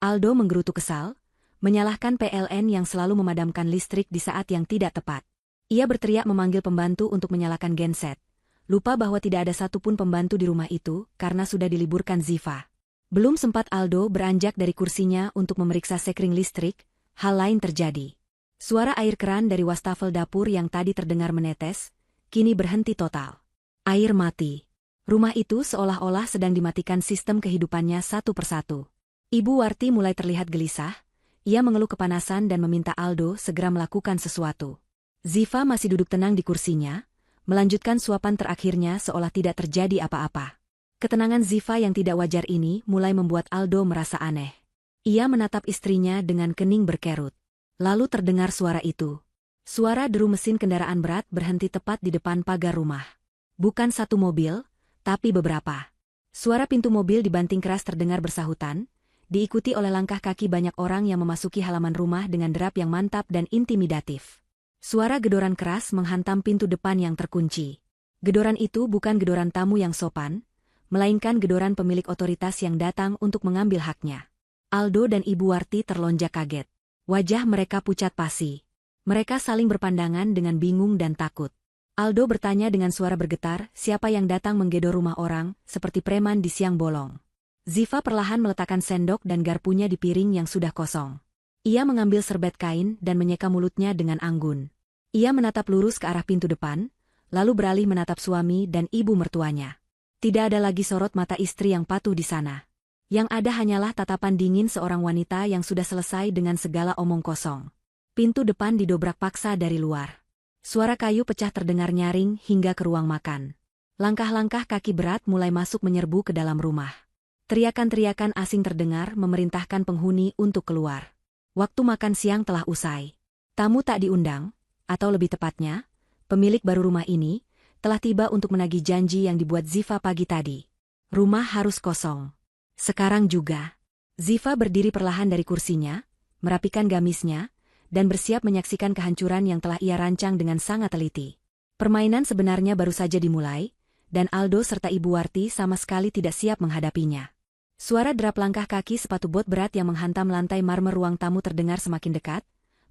Aldo menggerutu kesal, menyalahkan PLN yang selalu memadamkan listrik di saat yang tidak tepat. Ia berteriak memanggil pembantu untuk menyalakan genset. Lupa bahwa tidak ada satupun pembantu di rumah itu karena sudah diliburkan Ziva. Belum sempat Aldo beranjak dari kursinya untuk memeriksa sekring listrik, hal lain terjadi. Suara air keran dari wastafel dapur yang tadi terdengar menetes, kini berhenti total. Air mati. Rumah itu seolah-olah sedang dimatikan sistem kehidupannya satu persatu. Ibu Warti mulai terlihat gelisah. Ia mengeluh kepanasan dan meminta Aldo segera melakukan sesuatu. Ziva masih duduk tenang di kursinya, melanjutkan suapan terakhirnya seolah tidak terjadi apa-apa. Ketenangan Ziva yang tidak wajar ini mulai membuat Aldo merasa aneh. Ia menatap istrinya dengan kening berkerut. Lalu terdengar suara itu. Suara deru mesin kendaraan berat berhenti tepat di depan pagar rumah. Bukan satu mobil, tapi beberapa. Suara pintu mobil dibanting keras terdengar bersahutan, diikuti oleh langkah kaki banyak orang yang memasuki halaman rumah dengan derap yang mantap dan intimidatif. Suara gedoran keras menghantam pintu depan yang terkunci. Gedoran itu bukan gedoran tamu yang sopan, melainkan gedoran pemilik otoritas yang datang untuk mengambil haknya. Aldo dan Ibu Warti terlonjak kaget. Wajah mereka pucat pasi. Mereka saling berpandangan dengan bingung dan takut. Aldo bertanya dengan suara bergetar, siapa yang datang menggedor rumah orang, seperti preman di siang bolong. Ziva perlahan meletakkan sendok dan garpunya di piring yang sudah kosong. Ia mengambil serbet kain dan menyeka mulutnya dengan anggun. Ia menatap lurus ke arah pintu depan, lalu beralih menatap suami dan ibu mertuanya. Tidak ada lagi sorot mata istri yang patuh di sana. Yang ada hanyalah tatapan dingin seorang wanita yang sudah selesai dengan segala omong kosong. Pintu depan didobrak paksa dari luar. Suara kayu pecah terdengar nyaring hingga ke ruang makan. Langkah-langkah kaki berat mulai masuk menyerbu ke dalam rumah. Teriakan-teriakan asing terdengar memerintahkan penghuni untuk keluar. Waktu makan siang telah usai. Tamu tak diundang, atau lebih tepatnya, pemilik baru rumah ini, telah tiba untuk menagih janji yang dibuat Ziva pagi tadi. Rumah harus kosong. Sekarang juga. Ziva berdiri perlahan dari kursinya, merapikan gamisnya, dan bersiap menyaksikan kehancuran yang telah ia rancang dengan sangat teliti. Permainan sebenarnya baru saja dimulai, dan Aldo serta Ibu Warti sama sekali tidak siap menghadapinya. Suara derap langkah kaki sepatu bot berat yang menghantam lantai marmer ruang tamu terdengar semakin dekat,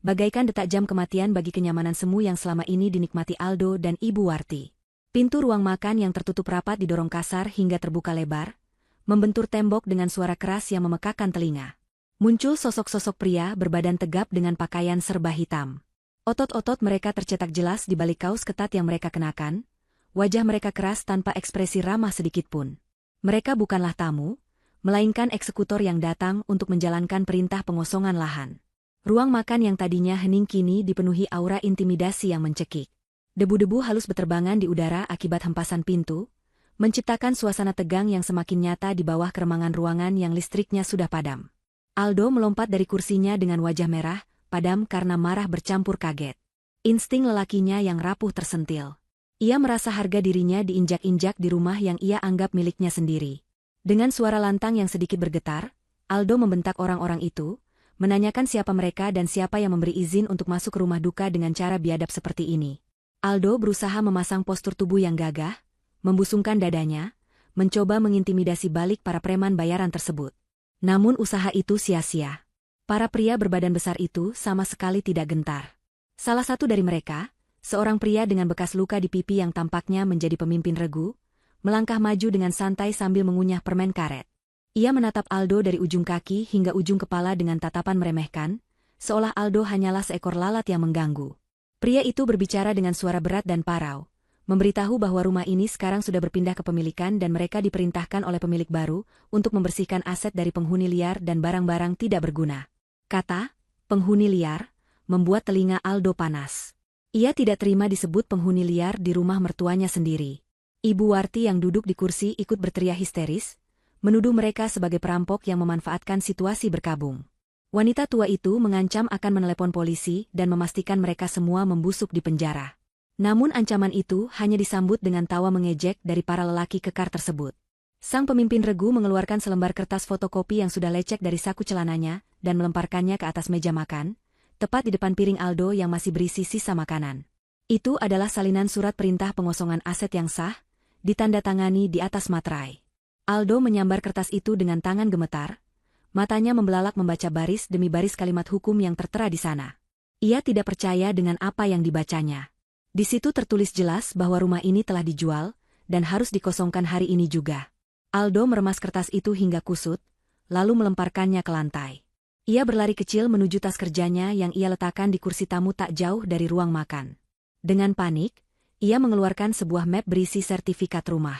bagaikan detak jam kematian bagi kenyamanan semu yang selama ini dinikmati Aldo dan Ibu Warti. Pintu ruang makan yang tertutup rapat didorong kasar hingga terbuka lebar, membentur tembok dengan suara keras yang memekakkan telinga. Muncul sosok-sosok pria berbadan tegap dengan pakaian serba hitam. Otot-otot mereka tercetak jelas di balik kaos ketat yang mereka kenakan, wajah mereka keras tanpa ekspresi ramah sedikitpun. Mereka bukanlah tamu, melainkan eksekutor yang datang untuk menjalankan perintah pengosongan lahan. Ruang makan yang tadinya hening kini dipenuhi aura intimidasi yang mencekik. Debu-debu halus beterbangan di udara akibat hempasan pintu, menciptakan suasana tegang yang semakin nyata di bawah keremangan ruangan yang listriknya sudah padam. Aldo melompat dari kursinya dengan wajah merah, padam karena marah bercampur kaget. Insting lelakinya yang rapuh tersentil. Ia merasa harga dirinya diinjak-injak di rumah yang ia anggap miliknya sendiri. Dengan suara lantang yang sedikit bergetar, Aldo membentak orang-orang itu, menanyakan siapa mereka dan siapa yang memberi izin untuk masuk ke rumah duka dengan cara biadab seperti ini. Aldo berusaha memasang postur tubuh yang gagah, membusungkan dadanya, mencoba mengintimidasi balik para preman bayaran tersebut. Namun usaha itu sia-sia. Para pria berbadan besar itu sama sekali tidak gentar. Salah satu dari mereka, seorang pria dengan bekas luka di pipi yang tampaknya menjadi pemimpin regu, melangkah maju dengan santai sambil mengunyah permen karet. Ia menatap Aldo dari ujung kaki hingga ujung kepala dengan tatapan meremehkan, seolah Aldo hanyalah seekor lalat yang mengganggu. Pria itu berbicara dengan suara berat dan parau, memberitahu bahwa rumah ini sekarang sudah berpindah kepemilikan dan mereka diperintahkan oleh pemilik baru untuk membersihkan aset dari penghuni liar dan barang-barang tidak berguna. Kata, penghuni liar, membuat telinga Aldo panas. Ia tidak terima disebut penghuni liar di rumah mertuanya sendiri. Ibu Warti yang duduk di kursi ikut berteriak histeris, menuduh mereka sebagai perampok yang memanfaatkan situasi berkabung. Wanita tua itu mengancam akan menelepon polisi dan memastikan mereka semua membusuk di penjara. Namun ancaman itu hanya disambut dengan tawa mengejek dari para lelaki kekar tersebut. Sang pemimpin regu mengeluarkan selembar kertas fotokopi yang sudah lecek dari saku celananya dan melemparkannya ke atas meja makan, tepat di depan piring Aldo yang masih berisi sisa makanan. Itu adalah salinan surat perintah pengosongan aset yang sah, ditandatangani di atas materai. Aldo menyambar kertas itu dengan tangan gemetar, matanya membelalak membaca baris demi baris kalimat hukum yang tertera di sana. Ia tidak percaya dengan apa yang dibacanya. Di situ tertulis jelas bahwa rumah ini telah dijual, dan harus dikosongkan hari ini juga. Aldo meremas kertas itu hingga kusut, lalu melemparkannya ke lantai. Ia berlari kecil menuju tas kerjanya yang ia letakkan di kursi tamu tak jauh dari ruang makan. Dengan panik, ia mengeluarkan sebuah map berisi sertifikat rumah.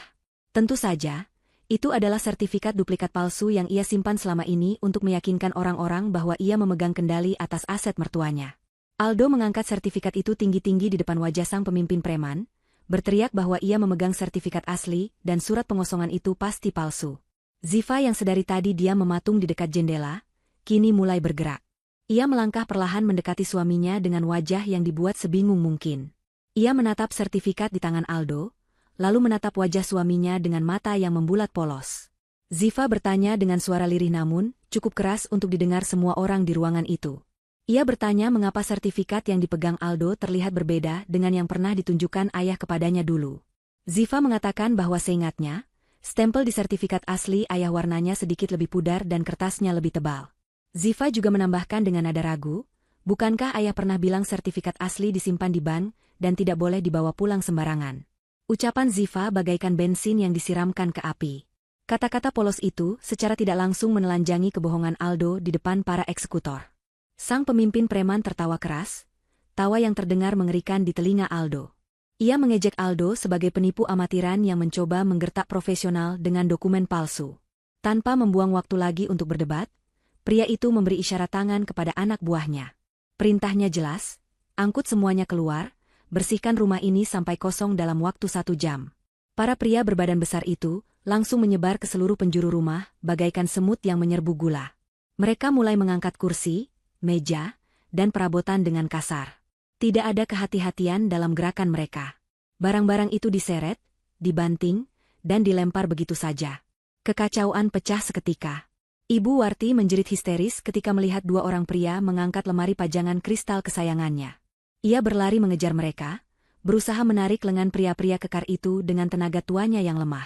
Tentu saja, itu adalah sertifikat duplikat palsu yang ia simpan selama ini untuk meyakinkan orang-orang bahwa ia memegang kendali atas aset mertuanya. Aldo mengangkat sertifikat itu tinggi-tinggi di depan wajah sang pemimpin preman, berteriak bahwa ia memegang sertifikat asli dan surat pengosongan itu pasti palsu. Ziva yang sedari tadi diam mematung di dekat jendela, kini mulai bergerak. Ia melangkah perlahan mendekati suaminya dengan wajah yang dibuat sebingung mungkin. Ia menatap sertifikat di tangan Aldo, lalu menatap wajah suaminya dengan mata yang membulat polos. Ziva bertanya dengan suara lirih namun cukup keras untuk didengar semua orang di ruangan itu. Ia bertanya mengapa sertifikat yang dipegang Aldo terlihat berbeda dengan yang pernah ditunjukkan ayah kepadanya dulu. Ziva mengatakan bahwa seingatnya, stempel di sertifikat asli ayah warnanya sedikit lebih pudar dan kertasnya lebih tebal. Ziva juga menambahkan dengan nada ragu, bukankah ayah pernah bilang sertifikat asli disimpan di bank dan tidak boleh dibawa pulang sembarangan? Ucapan Ziva bagaikan bensin yang disiramkan ke api. Kata-kata polos itu secara tidak langsung menelanjangi kebohongan Aldo di depan para eksekutor. Sang pemimpin preman tertawa keras, tawa yang terdengar mengerikan di telinga Aldo. Ia mengejek Aldo sebagai penipu amatiran yang mencoba menggertak profesional dengan dokumen palsu. Tanpa membuang waktu lagi untuk berdebat, pria itu memberi isyarat tangan kepada anak buahnya. Perintahnya jelas, angkut semuanya keluar, bersihkan rumah ini sampai kosong dalam waktu 1 jam. Para pria berbadan besar itu langsung menyebar ke seluruh penjuru rumah, bagaikan semut yang menyerbu gula. Mereka mulai mengangkat kursi, meja, dan perabotan dengan kasar. Tidak ada kehati-hatian dalam gerakan mereka. Barang-barang itu diseret, dibanting, dan dilempar begitu saja. Kekacauan pecah seketika. Ibu Warti menjerit histeris ketika melihat dua orang pria mengangkat lemari pajangan kristal kesayangannya. Ia berlari mengejar mereka, berusaha menarik lengan pria-pria kekar itu dengan tenaga tuanya yang lemah.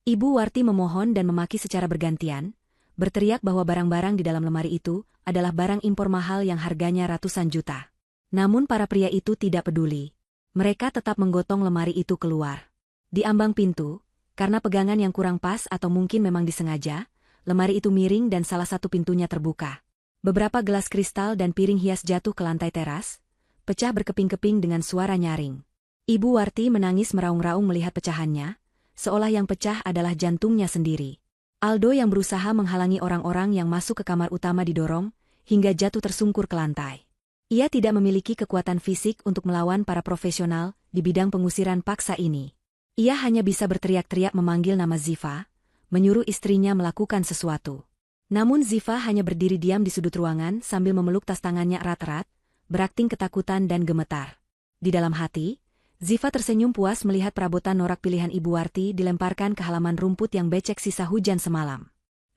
Ibu Warti memohon dan memaki secara bergantian, berteriak bahwa barang-barang di dalam lemari itu adalah barang impor mahal yang harganya ratusan juta. Namun para pria itu tidak peduli. Mereka tetap menggotong lemari itu keluar. Di ambang pintu, karena pegangan yang kurang pas atau mungkin memang disengaja, lemari itu miring dan salah satu pintunya terbuka. Beberapa gelas kristal dan piring hias jatuh ke lantai teras, pecah berkeping-keping dengan suara nyaring. Ibu Warti menangis meraung-raung melihat pecahannya, seolah yang pecah adalah jantungnya sendiri. Aldo yang berusaha menghalangi orang-orang yang masuk ke kamar utama didorong, hingga jatuh tersungkur ke lantai. Ia tidak memiliki kekuatan fisik untuk melawan para profesional di bidang pengusiran paksa ini. Ia hanya bisa berteriak-teriak memanggil nama Ziva, menyuruh istrinya melakukan sesuatu. Namun Ziva hanya berdiri diam di sudut ruangan sambil memeluk tas tangannya erat-erat, berakting ketakutan dan gemetar. Di dalam hati, Ziva tersenyum puas melihat perabotan norak pilihan Ibu Warti dilemparkan ke halaman rumput yang becek sisa hujan semalam.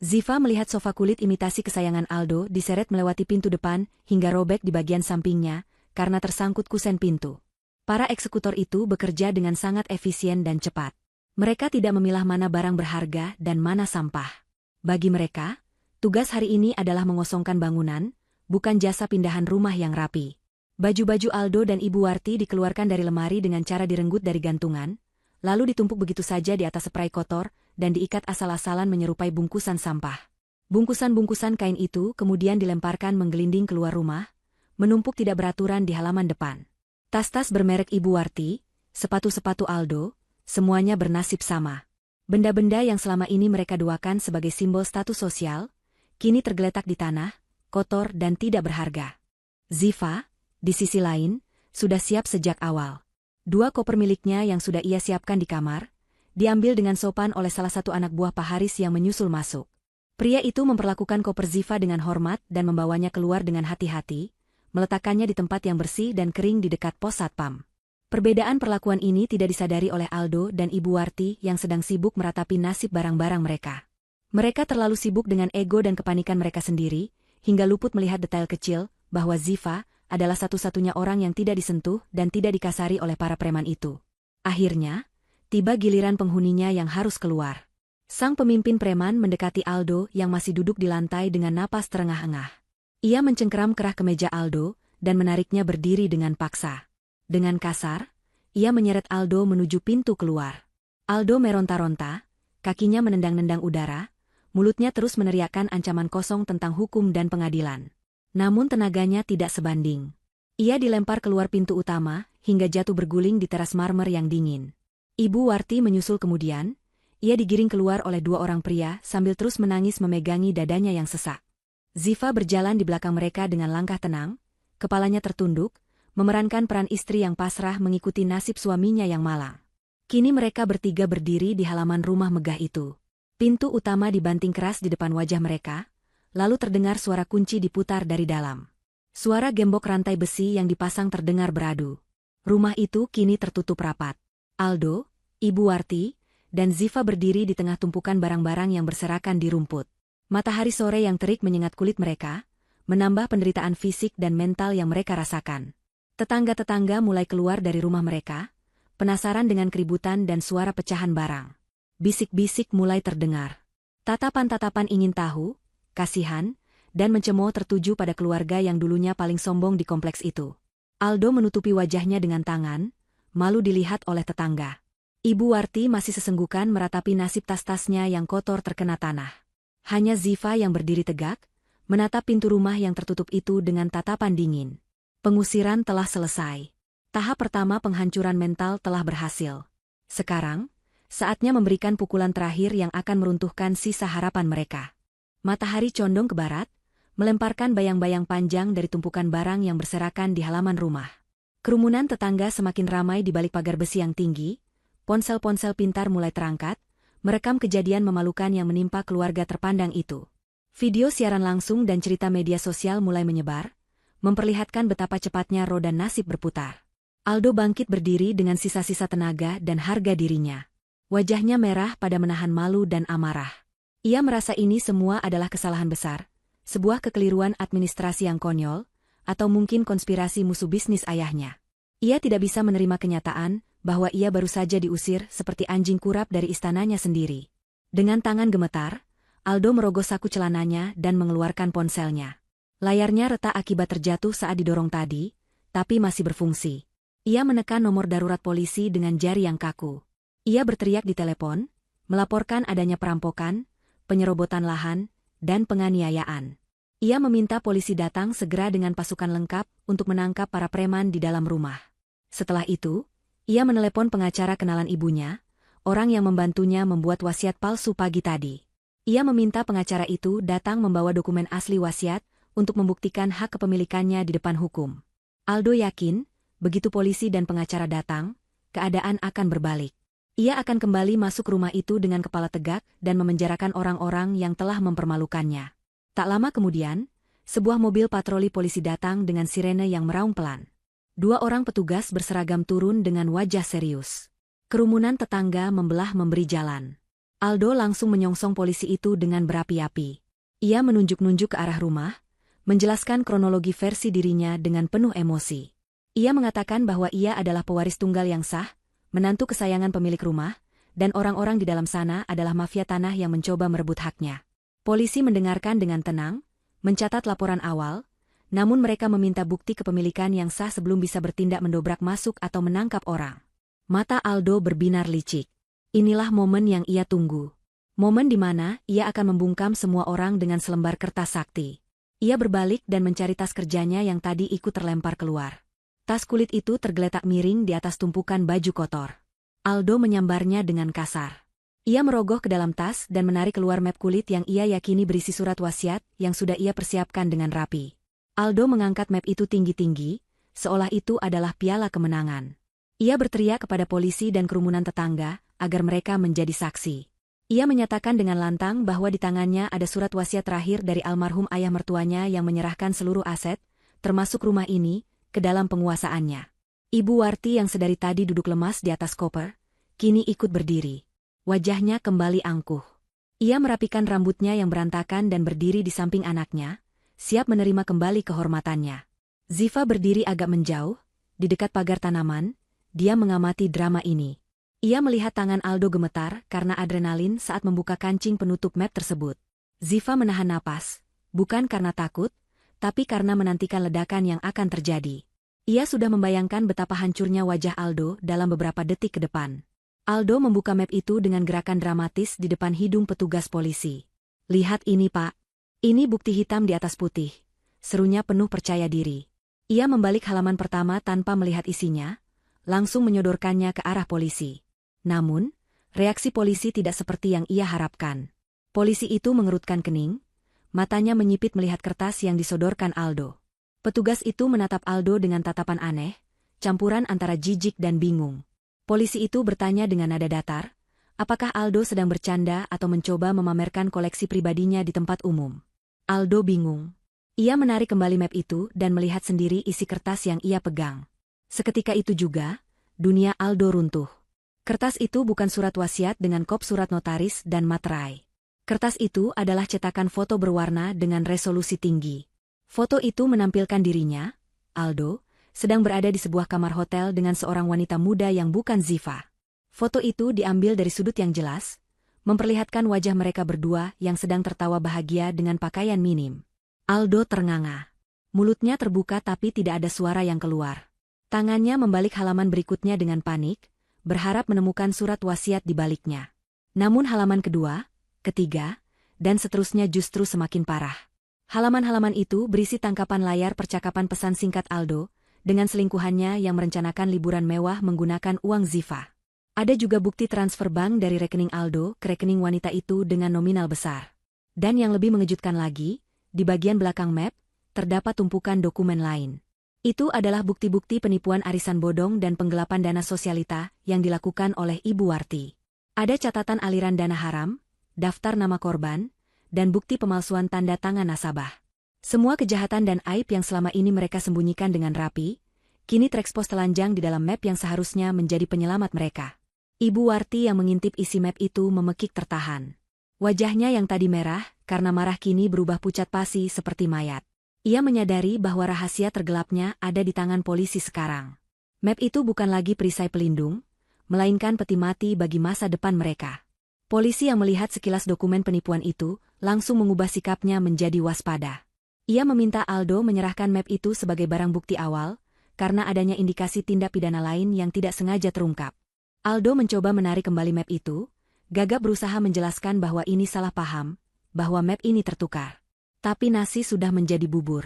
Ziva melihat sofa kulit imitasi kesayangan Aldo diseret melewati pintu depan hingga robek di bagian sampingnya karena tersangkut kusen pintu. Para eksekutor itu bekerja dengan sangat efisien dan cepat. Mereka tidak memilah mana barang berharga dan mana sampah. Bagi mereka, tugas hari ini adalah mengosongkan bangunan, bukan jasa pindahan rumah yang rapi. Baju-baju Aldo dan Ibu Warti dikeluarkan dari lemari dengan cara direnggut dari gantungan, lalu ditumpuk begitu saja di atas spray kotor, dan diikat asal-asalan menyerupai bungkusan sampah. Bungkusan-bungkusan kain itu kemudian dilemparkan menggelinding keluar rumah, menumpuk tidak beraturan di halaman depan. Tas-tas bermerek Ibu Warti, sepatu-sepatu Aldo, semuanya bernasib sama. Benda-benda yang selama ini mereka duakan sebagai simbol status sosial, kini tergeletak di tanah, kotor dan tidak berharga. Ziva, di sisi lain, sudah siap sejak awal. Dua koper miliknya yang sudah ia siapkan di kamar, diambil dengan sopan oleh salah satu anak buah Pak Haris yang menyusul masuk. Pria itu memperlakukan koper Ziva dengan hormat dan membawanya keluar dengan hati-hati, meletakkannya di tempat yang bersih dan kering di dekat pos satpam. Perbedaan perlakuan ini tidak disadari oleh Aldo dan Ibu Warti yang sedang sibuk meratapi nasib barang-barang mereka. Mereka terlalu sibuk dengan ego dan kepanikan mereka sendiri, hingga luput melihat detail kecil bahwa Ziva adalah satu-satunya orang yang tidak disentuh dan tidak dikasari oleh para preman itu. Akhirnya, tiba giliran penghuninya yang harus keluar. Sang pemimpin preman mendekati Aldo yang masih duduk di lantai dengan napas terengah-engah. Ia mencengkeram kerah kemeja Aldo dan menariknya berdiri dengan paksa. Dengan kasar, ia menyeret Aldo menuju pintu keluar. Aldo meronta-ronta, kakinya menendang-nendang udara, mulutnya terus meneriakkan ancaman kosong tentang hukum dan pengadilan. Namun tenaganya tidak sebanding. Ia dilempar keluar pintu utama, hingga jatuh berguling di teras marmer yang dingin. Ibu Warti menyusul kemudian, ia digiring keluar oleh dua orang pria sambil terus menangis memegangi dadanya yang sesak. Ziva berjalan di belakang mereka dengan langkah tenang, kepalanya tertunduk, memerankan peran istri yang pasrah mengikuti nasib suaminya yang malang. Kini mereka bertiga berdiri di halaman rumah megah itu. Pintu utama dibanting keras di depan wajah mereka, lalu terdengar suara kunci diputar dari dalam. Suara gembok rantai besi yang dipasang terdengar beradu. Rumah itu kini tertutup rapat. Aldo, Ibu Warti, dan Ziva berdiri di tengah tumpukan barang-barang yang berserakan di rumput. Matahari sore yang terik menyengat kulit mereka, menambah penderitaan fisik dan mental yang mereka rasakan. Tetangga-tetangga mulai keluar dari rumah mereka, penasaran dengan keributan dan suara pecahan barang. Bisik-bisik mulai terdengar. Tatapan-tatapan ingin tahu, kasihan, dan mencemooh tertuju pada keluarga yang dulunya paling sombong di kompleks itu. Aldo menutupi wajahnya dengan tangan, malu dilihat oleh tetangga. Ibu Warti masih sesenggukan meratapi nasib tas-tasnya yang kotor terkena tanah. Hanya Ziva yang berdiri tegak, menatap pintu rumah yang tertutup itu dengan tatapan dingin. Pengusiran telah selesai. Tahap pertama penghancuran mental telah berhasil. Sekarang, saatnya memberikan pukulan terakhir yang akan meruntuhkan sisa harapan mereka. Matahari condong ke barat, melemparkan bayang-bayang panjang dari tumpukan barang yang berserakan di halaman rumah. Kerumunan tetangga semakin ramai di balik pagar besi yang tinggi, ponsel-ponsel pintar mulai terangkat, merekam kejadian memalukan yang menimpa keluarga terpandang itu. Video siaran langsung dan cerita media sosial mulai menyebar, memperlihatkan betapa cepatnya roda nasib berputar. Aldo bangkit berdiri dengan sisa-sisa tenaga dan harga dirinya. Wajahnya merah pada menahan malu dan amarah. Ia merasa ini semua adalah kesalahan besar, sebuah kekeliruan administrasi yang konyol, atau mungkin konspirasi musuh bisnis ayahnya. Ia tidak bisa menerima kenyataan bahwa ia baru saja diusir seperti anjing kurap dari istananya sendiri. Dengan tangan gemetar, Aldo merogoh saku celananya dan mengeluarkan ponselnya. Layarnya retak akibat terjatuh saat didorong tadi, tapi masih berfungsi. Ia menekan nomor darurat polisi dengan jari yang kaku. Ia berteriak di telepon, melaporkan adanya perampokan, penyerobotan lahan, dan penganiayaan. Ia meminta polisi datang segera dengan pasukan lengkap untuk menangkap para preman di dalam rumah. Setelah itu, ia menelepon pengacara kenalan ibunya, orang yang membantunya membuat wasiat palsu pagi tadi. Ia meminta pengacara itu datang membawa dokumen asli wasiat untuk membuktikan hak kepemilikannya di depan hukum. Aldo yakin, begitu polisi dan pengacara datang, keadaan akan berbalik. Ia akan kembali masuk rumah itu dengan kepala tegak dan memenjarakan orang-orang yang telah mempermalukannya. Tak lama kemudian, sebuah mobil patroli polisi datang dengan sirene yang meraung pelan. 2 orang petugas berseragam turun dengan wajah serius. Kerumunan tetangga membelah memberi jalan. Aldo langsung menyongsong polisi itu dengan berapi-api. Ia menunjuk-nunjuk ke arah rumah, menjelaskan kronologi versi dirinya dengan penuh emosi. Ia mengatakan bahwa ia adalah pewaris tunggal yang sah, menantu kesayangan pemilik rumah, dan orang-orang di dalam sana adalah mafia tanah yang mencoba merebut haknya. Polisi mendengarkan dengan tenang, mencatat laporan awal, namun mereka meminta bukti kepemilikan yang sah sebelum bisa bertindak mendobrak masuk atau menangkap orang. Mata Aldo berbinar licik. Inilah momen yang ia tunggu. Momen di mana ia akan membungkam semua orang dengan selembar kertas sakti. Ia berbalik dan mencari tas kerjanya yang tadi ikut terlempar keluar. Tas kulit itu tergeletak miring di atas tumpukan baju kotor. Aldo menyambarnya dengan kasar. Ia merogoh ke dalam tas dan menarik keluar map kulit yang ia yakini berisi surat wasiat yang sudah ia persiapkan dengan rapi. Aldo mengangkat map itu tinggi-tinggi, seolah itu adalah piala kemenangan. Ia berteriak kepada polisi dan kerumunan tetangga agar mereka menjadi saksi. Ia menyatakan dengan lantang bahwa di tangannya ada surat wasiat terakhir dari almarhum ayah mertuanya yang menyerahkan seluruh aset, termasuk rumah ini, ke dalam penguasaannya. Ibu Warti yang sedari tadi duduk lemas di atas koper, kini ikut berdiri. Wajahnya kembali angkuh. Ia merapikan rambutnya yang berantakan dan berdiri di samping anaknya, siap menerima kembali kehormatannya. Ziva berdiri agak menjauh, di dekat pagar tanaman, dia mengamati drama ini. Ia melihat tangan Aldo gemetar karena adrenalin saat membuka kancing penutup map tersebut. Ziva menahan napas, bukan karena takut, tapi karena menantikan ledakan yang akan terjadi. Ia sudah membayangkan betapa hancurnya wajah Aldo dalam beberapa detik ke depan. Aldo membuka map itu dengan gerakan dramatis di depan hidung petugas polisi. "Lihat ini, Pak. Ini bukti hitam di atas putih," serunya penuh percaya diri. Ia membalik halaman pertama tanpa melihat isinya, langsung menyodorkannya ke arah polisi. Namun, reaksi polisi tidak seperti yang ia harapkan. Polisi itu mengerutkan kening, matanya menyipit melihat kertas yang disodorkan Aldo. Petugas itu menatap Aldo dengan tatapan aneh, campuran antara jijik dan bingung. Polisi itu bertanya dengan nada datar, apakah Aldo sedang bercanda atau mencoba memamerkan koleksi pribadinya di tempat umum. Aldo bingung. Ia menarik kembali map itu dan melihat sendiri isi kertas yang ia pegang. Seketika itu juga, dunia Aldo runtuh. Kertas itu bukan surat wasiat dengan kop surat notaris dan materai. Kertas itu adalah cetakan foto berwarna dengan resolusi tinggi. Foto itu menampilkan dirinya, Aldo, sedang berada di sebuah kamar hotel dengan seorang wanita muda yang bukan Ziva. Foto itu diambil dari sudut yang jelas, memperlihatkan wajah mereka berdua yang sedang tertawa bahagia dengan pakaian minim. Aldo ternganga. Mulutnya terbuka tapi tidak ada suara yang keluar. Tangannya membalik halaman berikutnya dengan panik, berharap menemukan surat wasiat di baliknya. Namun halaman kedua, ketiga, dan seterusnya justru semakin parah. Halaman-halaman itu berisi tangkapan layar percakapan pesan singkat Aldo, dengan selingkuhannya yang merencanakan liburan mewah menggunakan uang Ziva. Ada juga bukti transfer bank dari rekening Aldo ke rekening wanita itu dengan nominal besar. Dan yang lebih mengejutkan lagi, di bagian belakang map, terdapat tumpukan dokumen lain. Itu adalah bukti-bukti penipuan arisan bodong dan penggelapan dana sosialita yang dilakukan oleh Ibu Warti. Ada catatan aliran dana haram, daftar nama korban, dan bukti pemalsuan tanda tangan nasabah. Semua kejahatan dan aib yang selama ini mereka sembunyikan dengan rapi, kini terekspos telanjang di dalam map yang seharusnya menjadi penyelamat mereka. Ibu Warti yang mengintip isi map itu memekik tertahan. Wajahnya yang tadi merah, karena marah kini berubah pucat pasi seperti mayat. Ia menyadari bahwa rahasia tergelapnya ada di tangan polisi sekarang. Map itu bukan lagi perisai pelindung, melainkan peti mati bagi masa depan mereka. Polisi yang melihat sekilas dokumen penipuan itu, langsung mengubah sikapnya menjadi waspada. Ia meminta Aldo menyerahkan map itu sebagai barang bukti awal, karena adanya indikasi tindak pidana lain yang tidak sengaja terungkap. Aldo mencoba menarik kembali map itu, gagap berusaha menjelaskan bahwa ini salah paham, bahwa map ini tertukar. Tapi nasi sudah menjadi bubur.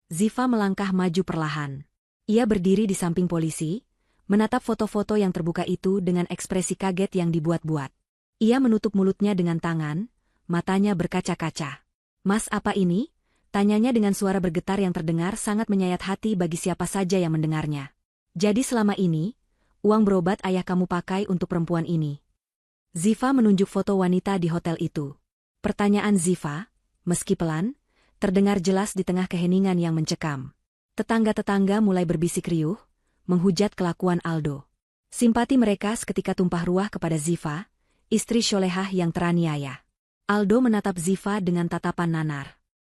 Ziva melangkah maju perlahan. Ia berdiri di samping polisi, menatap foto-foto yang terbuka itu dengan ekspresi kaget yang dibuat-buat. Ia menutup mulutnya dengan tangan, matanya berkaca-kaca. "Mas, apa ini?" tanyanya dengan suara bergetar yang terdengar sangat menyayat hati bagi siapa saja yang mendengarnya. "Jadi selama ini, uang berobat ayah kamu pakai untuk perempuan ini?" Ziva menunjuk foto wanita di hotel itu. Pertanyaan Ziva, meski pelan, terdengar jelas di tengah keheningan yang mencekam. Tetangga-tetangga mulai berbisik riuh, menghujat kelakuan Aldo. Simpati mereka seketika tumpah ruah kepada Ziva, istri solehah yang teraniaya. Aldo menatap Ziva dengan tatapan nanar.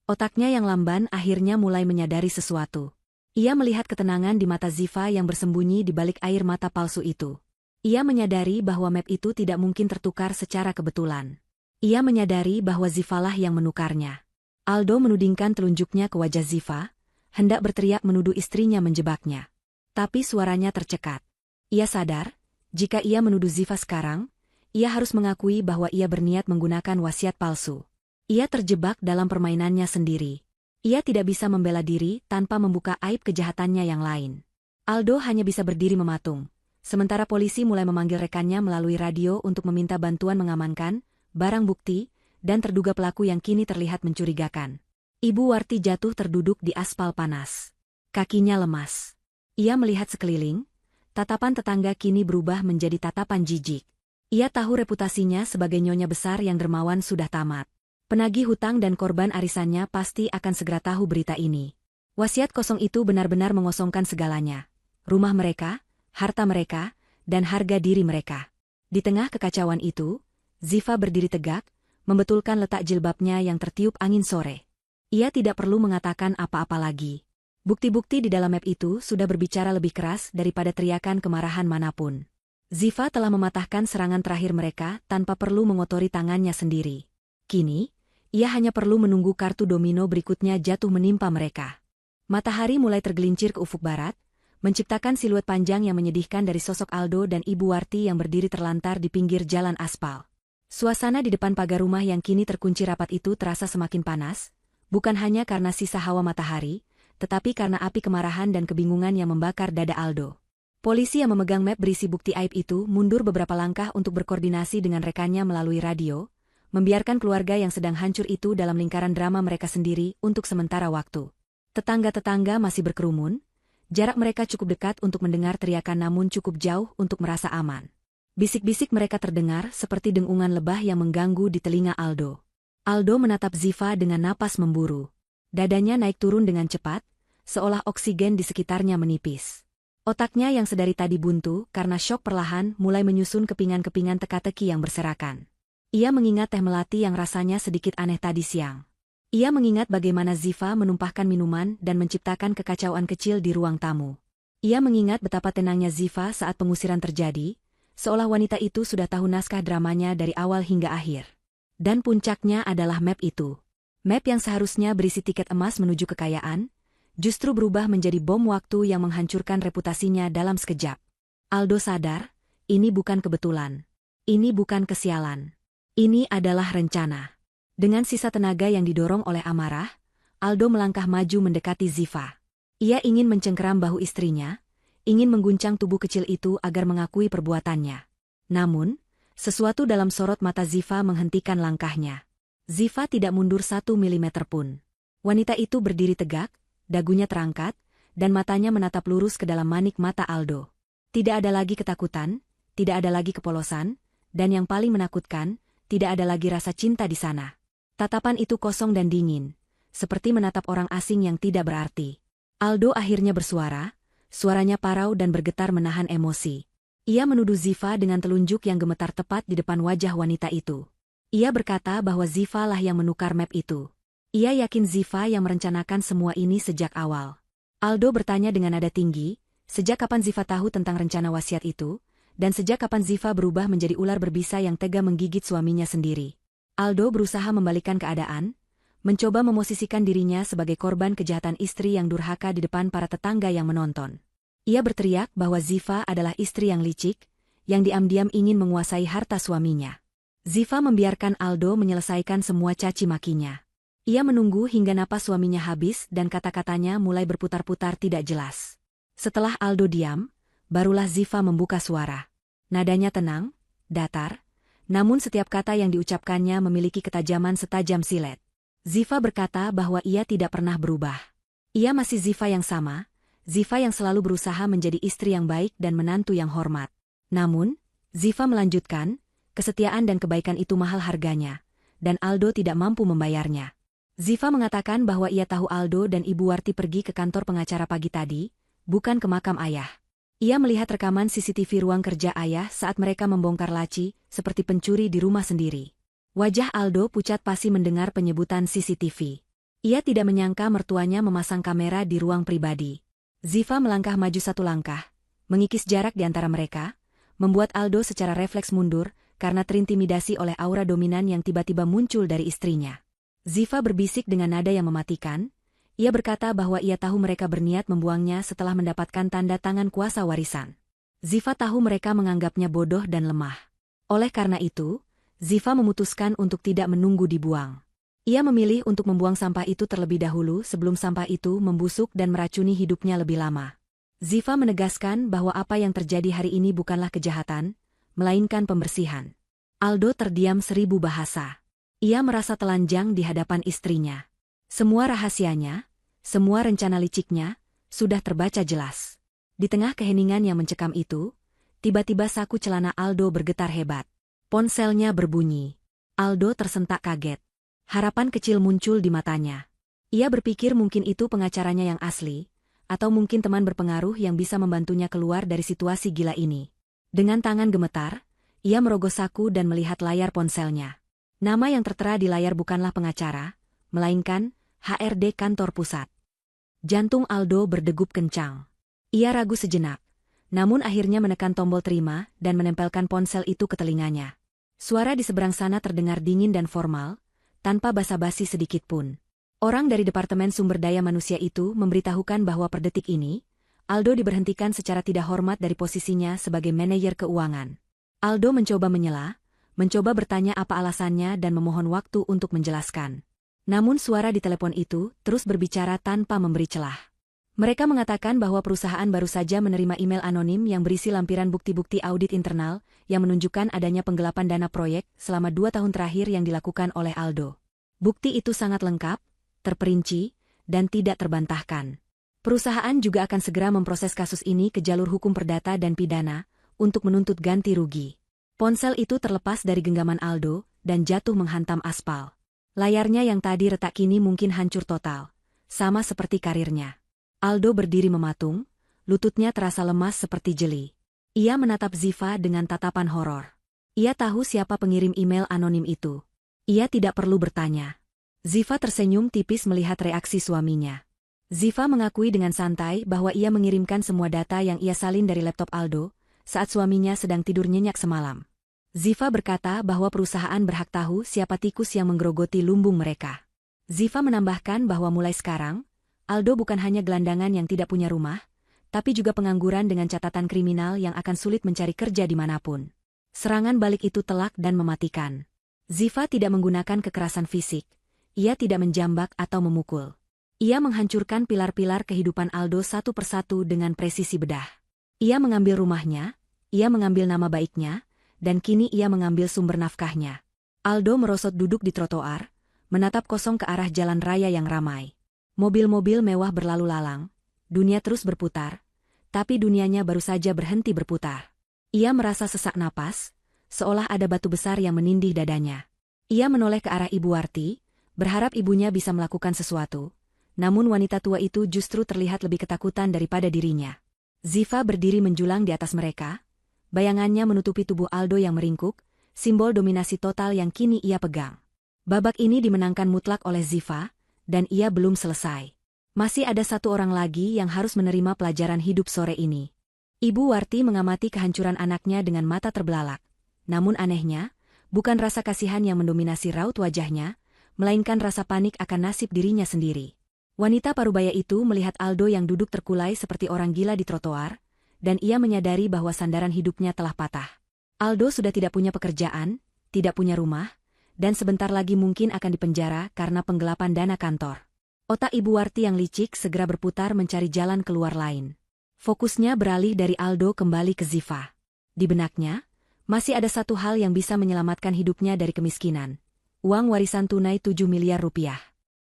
Otaknya yang lamban akhirnya mulai menyadari sesuatu. Ia melihat ketenangan di mata Ziva yang bersembunyi di balik air mata palsu itu. Ia menyadari bahwa map itu tidak mungkin tertukar secara kebetulan. Ia menyadari bahwa Zivalah yang menukarnya. Aldo menudingkan telunjuknya ke wajah Ziva, hendak berteriak menuduh istrinya menjebaknya. Tapi suaranya tercekat. Ia sadar, jika ia menuduh Ziva sekarang, ia harus mengakui bahwa ia berniat menggunakan wasiat palsu. Ia terjebak dalam permainannya sendiri. Ia tidak bisa membela diri tanpa membuka aib kejahatannya yang lain. Aldo hanya bisa berdiri mematung, sementara polisi mulai memanggil rekannya melalui radio untuk meminta bantuan mengamankan barang bukti dan terduga pelaku yang kini terlihat mencurigakan. Ibu Warti jatuh terduduk di aspal panas. Kakinya lemas. Ia melihat sekeliling, tatapan tetangga kini berubah menjadi tatapan jijik. Ia tahu reputasinya sebagai nyonya besar yang dermawan sudah tamat. Penagih hutang dan korban arisannya pasti akan segera tahu berita ini. Wasiat kosong itu benar-benar mengosongkan segalanya. Rumah mereka, harta mereka, dan harga diri mereka. Di tengah kekacauan itu, Ziva berdiri tegak, membetulkan letak jilbabnya yang tertiup angin sore. Ia tidak perlu mengatakan apa-apa lagi. Bukti-bukti di dalam map itu sudah berbicara lebih keras daripada teriakan kemarahan manapun. Ziva telah mematahkan serangan terakhir mereka tanpa perlu mengotori tangannya sendiri. Kini, ia hanya perlu menunggu kartu domino berikutnya jatuh menimpa mereka. Matahari mulai tergelincir ke ufuk barat, menciptakan siluet panjang yang menyedihkan dari sosok Aldo dan Ibu Warti yang berdiri terlantar di pinggir jalan aspal. Suasana di depan pagar rumah yang kini terkunci rapat itu terasa semakin panas, bukan hanya karena sisa hawa matahari, tetapi karena api kemarahan dan kebingungan yang membakar dada Aldo. Polisi yang memegang map berisi bukti aib itu mundur beberapa langkah untuk berkoordinasi dengan rekannya melalui radio, membiarkan keluarga yang sedang hancur itu dalam lingkaran drama mereka sendiri untuk sementara waktu. Tetangga-tetangga masih berkerumun, jarak mereka cukup dekat untuk mendengar teriakan namun cukup jauh untuk merasa aman. Bisik-bisik mereka terdengar seperti dengungan lebah yang mengganggu di telinga Aldo. Aldo menatap Ziva dengan napas memburu. Dadanya naik turun dengan cepat, seolah oksigen di sekitarnya menipis. Otaknya yang sedari tadi buntu karena syok perlahan mulai menyusun kepingan-kepingan teka-teki yang berserakan. Ia mengingat teh melati yang rasanya sedikit aneh tadi siang. Ia mengingat bagaimana Ziva menumpahkan minuman dan menciptakan kekacauan kecil di ruang tamu. Ia mengingat betapa tenangnya Ziva saat pengusiran terjadi, seolah wanita itu sudah tahu naskah dramanya dari awal hingga akhir. Dan puncaknya adalah map itu. Map yang seharusnya berisi tiket emas menuju kekayaan, justru berubah menjadi bom waktu yang menghancurkan reputasinya dalam sekejap. Aldo sadar, ini bukan kebetulan. Ini bukan kesialan. Ini adalah rencana. Dengan sisa tenaga yang didorong oleh amarah, Aldo melangkah maju mendekati Ziva. Ia ingin mencengkeram bahu istrinya, ingin mengguncang tubuh kecil itu agar mengakui perbuatannya. Namun, sesuatu dalam sorot mata Ziva menghentikan langkahnya. Ziva tidak mundur 1 milimeter pun. Wanita itu berdiri tegak, dagunya terangkat, dan matanya menatap lurus ke dalam manik mata Aldo. Tidak ada lagi ketakutan, tidak ada lagi kepolosan, dan yang paling menakutkan, tidak ada lagi rasa cinta di sana. Tatapan itu kosong dan dingin, seperti menatap orang asing yang tidak berarti. Aldo akhirnya bersuara, suaranya parau dan bergetar menahan emosi. Ia menuduh Ziva dengan telunjuk yang gemetar tepat di depan wajah wanita itu. Ia berkata bahwa Ziva lah yang menukar map itu. Ia yakin Ziva yang merencanakan semua ini sejak awal. Aldo bertanya dengan nada tinggi, sejak kapan Ziva tahu tentang rencana wasiat itu, dan sejak kapan Ziva berubah menjadi ular berbisa yang tega menggigit suaminya sendiri. Aldo berusaha membalikkan keadaan, mencoba memosisikan dirinya sebagai korban kejahatan istri yang durhaka di depan para tetangga yang menonton. Ia berteriak bahwa Ziva adalah istri yang licik, yang diam-diam ingin menguasai harta suaminya. Ziva membiarkan Aldo menyelesaikan semua caci makinya. Ia menunggu hingga napas suaminya habis dan kata-katanya mulai berputar-putar tidak jelas. Setelah Aldo diam, barulah Ziva membuka suara. Nadanya tenang, datar, namun setiap kata yang diucapkannya memiliki ketajaman setajam silet. Ziva berkata bahwa ia tidak pernah berubah. Ia masih Ziva yang sama, Ziva yang selalu berusaha menjadi istri yang baik dan menantu yang hormat. Namun, Ziva melanjutkan, kesetiaan dan kebaikan itu mahal harganya, dan Aldo tidak mampu membayarnya. Ziva mengatakan bahwa ia tahu Aldo dan Ibu Warti pergi ke kantor pengacara pagi tadi, bukan ke makam ayah. Ia melihat rekaman CCTV ruang kerja ayah saat mereka membongkar laci, seperti pencuri di rumah sendiri. Wajah Aldo pucat pasi mendengar penyebutan CCTV. Ia tidak menyangka mertuanya memasang kamera di ruang pribadi. Ziva melangkah maju satu langkah, mengikis jarak di antara mereka, membuat Aldo secara refleks mundur karena terintimidasi oleh aura dominan yang tiba-tiba muncul dari istrinya. Ziva berbisik dengan nada yang mematikan. Ia berkata bahwa ia tahu mereka berniat membuangnya setelah mendapatkan tanda tangan kuasa warisan. Ziva tahu mereka menganggapnya bodoh dan lemah. Oleh karena itu, Ziva memutuskan untuk tidak menunggu dibuang. Ia memilih untuk membuang sampah itu terlebih dahulu sebelum sampah itu membusuk dan meracuni hidupnya lebih lama. Ziva menegaskan bahwa apa yang terjadi hari ini bukanlah kejahatan, melainkan pembersihan. Aldo terdiam 1000 bahasa. Ia merasa telanjang di hadapan istrinya. Semua rahasianya, semua rencana liciknya, sudah terbaca jelas. Di tengah keheningan yang mencekam itu, tiba-tiba saku celana Aldo bergetar hebat. Ponselnya berbunyi. Aldo tersentak kaget. Harapan kecil muncul di matanya. Ia berpikir mungkin itu pengacaranya yang asli, atau mungkin teman berpengaruh yang bisa membantunya keluar dari situasi gila ini. Dengan tangan gemetar, ia merogoh saku dan melihat layar ponselnya. Nama yang tertera di layar bukanlah pengacara, melainkan HRD kantor pusat. Jantung Aldo berdegup kencang. Ia ragu sejenak, namun akhirnya menekan tombol terima dan menempelkan ponsel itu ke telinganya. Suara di seberang sana terdengar dingin dan formal, tanpa basa-basi sedikit pun. Orang dari Departemen Sumber Daya Manusia itu memberitahukan bahwa per detik ini, Aldo diberhentikan secara tidak hormat dari posisinya sebagai manajer keuangan. Aldo mencoba menyela, mencoba bertanya apa alasannya dan memohon waktu untuk menjelaskan. Namun suara di telepon itu terus berbicara tanpa memberi celah. Mereka mengatakan bahwa perusahaan baru saja menerima email anonim yang berisi lampiran bukti-bukti audit internal yang menunjukkan adanya penggelapan dana proyek selama 2 tahun terakhir yang dilakukan oleh Aldo. Bukti itu sangat lengkap, terperinci, dan tidak terbantahkan. Perusahaan juga akan segera memproses kasus ini ke jalur hukum perdata dan pidana untuk menuntut ganti rugi. Ponsel itu terlepas dari genggaman Aldo dan jatuh menghantam aspal. Layarnya yang tadi retak kini mungkin hancur total, sama seperti karirnya. Aldo berdiri mematung, lututnya terasa lemas seperti jeli. Ia menatap Ziva dengan tatapan horor. Ia tahu siapa pengirim email anonim itu. Ia tidak perlu bertanya. Ziva tersenyum tipis melihat reaksi suaminya. Ziva mengakui dengan santai bahwa ia mengirimkan semua data yang ia salin dari laptop Aldo saat suaminya sedang tidur nyenyak semalam. Ziva berkata bahwa perusahaan berhak tahu siapa tikus yang menggerogoti lumbung mereka. Ziva menambahkan bahwa mulai sekarang, Aldo bukan hanya gelandangan yang tidak punya rumah, tapi juga pengangguran dengan catatan kriminal yang akan sulit mencari kerja dimanapun. Serangan balik itu telak dan mematikan. Ziva tidak menggunakan kekerasan fisik. Ia tidak menjambak atau memukul. Ia menghancurkan pilar-pilar kehidupan Aldo satu persatu dengan presisi bedah. Ia mengambil rumahnya, ia mengambil nama baiknya, dan kini ia mengambil sumber nafkahnya. Aldo merosot duduk di trotoar, menatap kosong ke arah jalan raya yang ramai. Mobil-mobil mewah berlalu lalang, dunia terus berputar, tapi dunianya baru saja berhenti berputar. Ia merasa sesak napas, seolah ada batu besar yang menindih dadanya. Ia menoleh ke arah Ibu Warti, berharap ibunya bisa melakukan sesuatu, namun wanita tua itu justru terlihat lebih ketakutan daripada dirinya. Ziva berdiri menjulang di atas mereka. Bayangannya menutupi tubuh Aldo yang meringkuk, simbol dominasi total yang kini ia pegang. Babak ini dimenangkan mutlak oleh Ziva, dan ia belum selesai. Masih ada satu orang lagi yang harus menerima pelajaran hidup sore ini. Ibu Warti mengamati kehancuran anaknya dengan mata terbelalak. Namun anehnya, bukan rasa kasihan yang mendominasi raut wajahnya, melainkan rasa panik akan nasib dirinya sendiri. Wanita parubaya itu melihat Aldo yang duduk terkulai seperti orang gila di trotoar, dan ia menyadari bahwa sandaran hidupnya telah patah. Aldo sudah tidak punya pekerjaan, tidak punya rumah, dan sebentar lagi mungkin akan dipenjara karena penggelapan dana kantor. Otak Ibu Warti yang licik segera berputar mencari jalan keluar lain. Fokusnya beralih dari Aldo kembali ke Ziva. Di benaknya, masih ada satu hal yang bisa menyelamatkan hidupnya dari kemiskinan. Uang warisan tunai 7 miliar rupiah.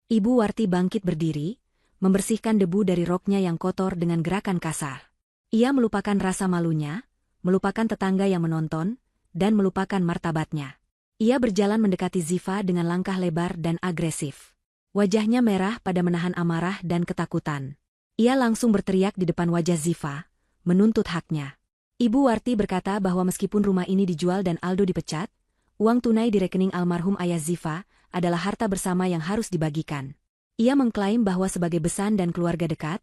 Ibu Warti bangkit berdiri, membersihkan debu dari roknya yang kotor dengan gerakan kasar. Ia melupakan rasa malunya, melupakan tetangga yang menonton, dan melupakan martabatnya. Ia berjalan mendekati Ziva dengan langkah lebar dan agresif. Wajahnya merah pada menahan amarah dan ketakutan. Ia langsung berteriak di depan wajah Ziva, menuntut haknya. Ibu Warti berkata bahwa meskipun rumah ini dijual dan Aldo dipecat, uang tunai di rekening almarhum ayah Ziva adalah harta bersama yang harus dibagikan. Ia mengklaim bahwa sebagai besan dan keluarga dekat,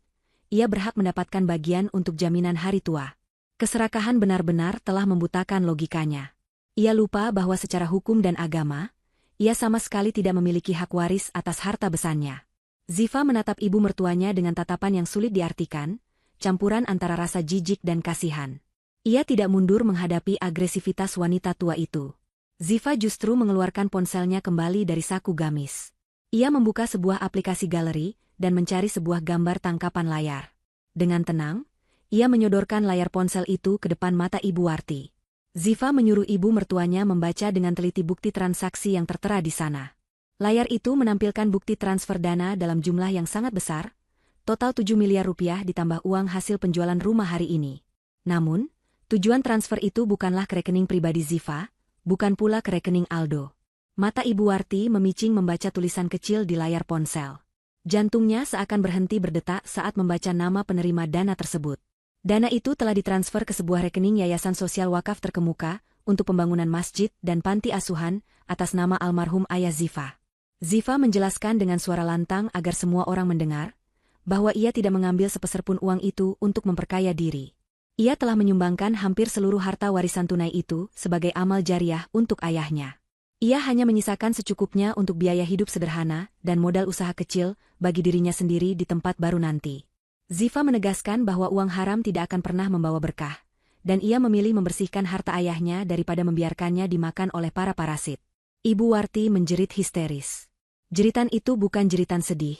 ia berhak mendapatkan bagian untuk jaminan hari tua. Keserakahan benar-benar telah membutakan logikanya. Ia lupa bahwa secara hukum dan agama, ia sama sekali tidak memiliki hak waris atas harta besannya. Ziva menatap ibu mertuanya dengan tatapan yang sulit diartikan, campuran antara rasa jijik dan kasihan. Ia tidak mundur menghadapi agresivitas wanita tua itu. Ziva justru mengeluarkan ponselnya kembali dari saku gamis. Ia membuka sebuah aplikasi galeri dan mencari sebuah gambar tangkapan layar. Dengan tenang, ia menyodorkan layar ponsel itu ke depan mata Ibu Warti. Ziva menyuruh ibu mertuanya membaca dengan teliti bukti transaksi yang tertera di sana. Layar itu menampilkan bukti transfer dana dalam jumlah yang sangat besar, total 7 miliar rupiah ditambah uang hasil penjualan rumah hari ini. Namun, tujuan transfer itu bukanlah ke rekening pribadi Ziva, bukan pula ke rekening Aldo. Mata Ibu Warti memicing membaca tulisan kecil di layar ponsel. Jantungnya seakan berhenti berdetak saat membaca nama penerima dana tersebut. Dana itu telah ditransfer ke sebuah rekening Yayasan Sosial Wakaf Terkemuka untuk pembangunan masjid dan panti asuhan atas nama almarhum ayah Ziva. Ziva menjelaskan dengan suara lantang agar semua orang mendengar bahwa ia tidak mengambil sepeser pun uang itu untuk memperkaya diri. Ia telah menyumbangkan hampir seluruh harta warisan tunai itu sebagai amal jariah untuk ayahnya. Ia hanya menyisakan secukupnya untuk biaya hidup sederhana dan modal usaha kecil bagi dirinya sendiri di tempat baru nanti. Ziva menegaskan bahwa uang haram tidak akan pernah membawa berkah, dan ia memilih membersihkan harta ayahnya daripada membiarkannya dimakan oleh para parasit. Ibu Warti menjerit histeris. Jeritan itu bukan jeritan sedih,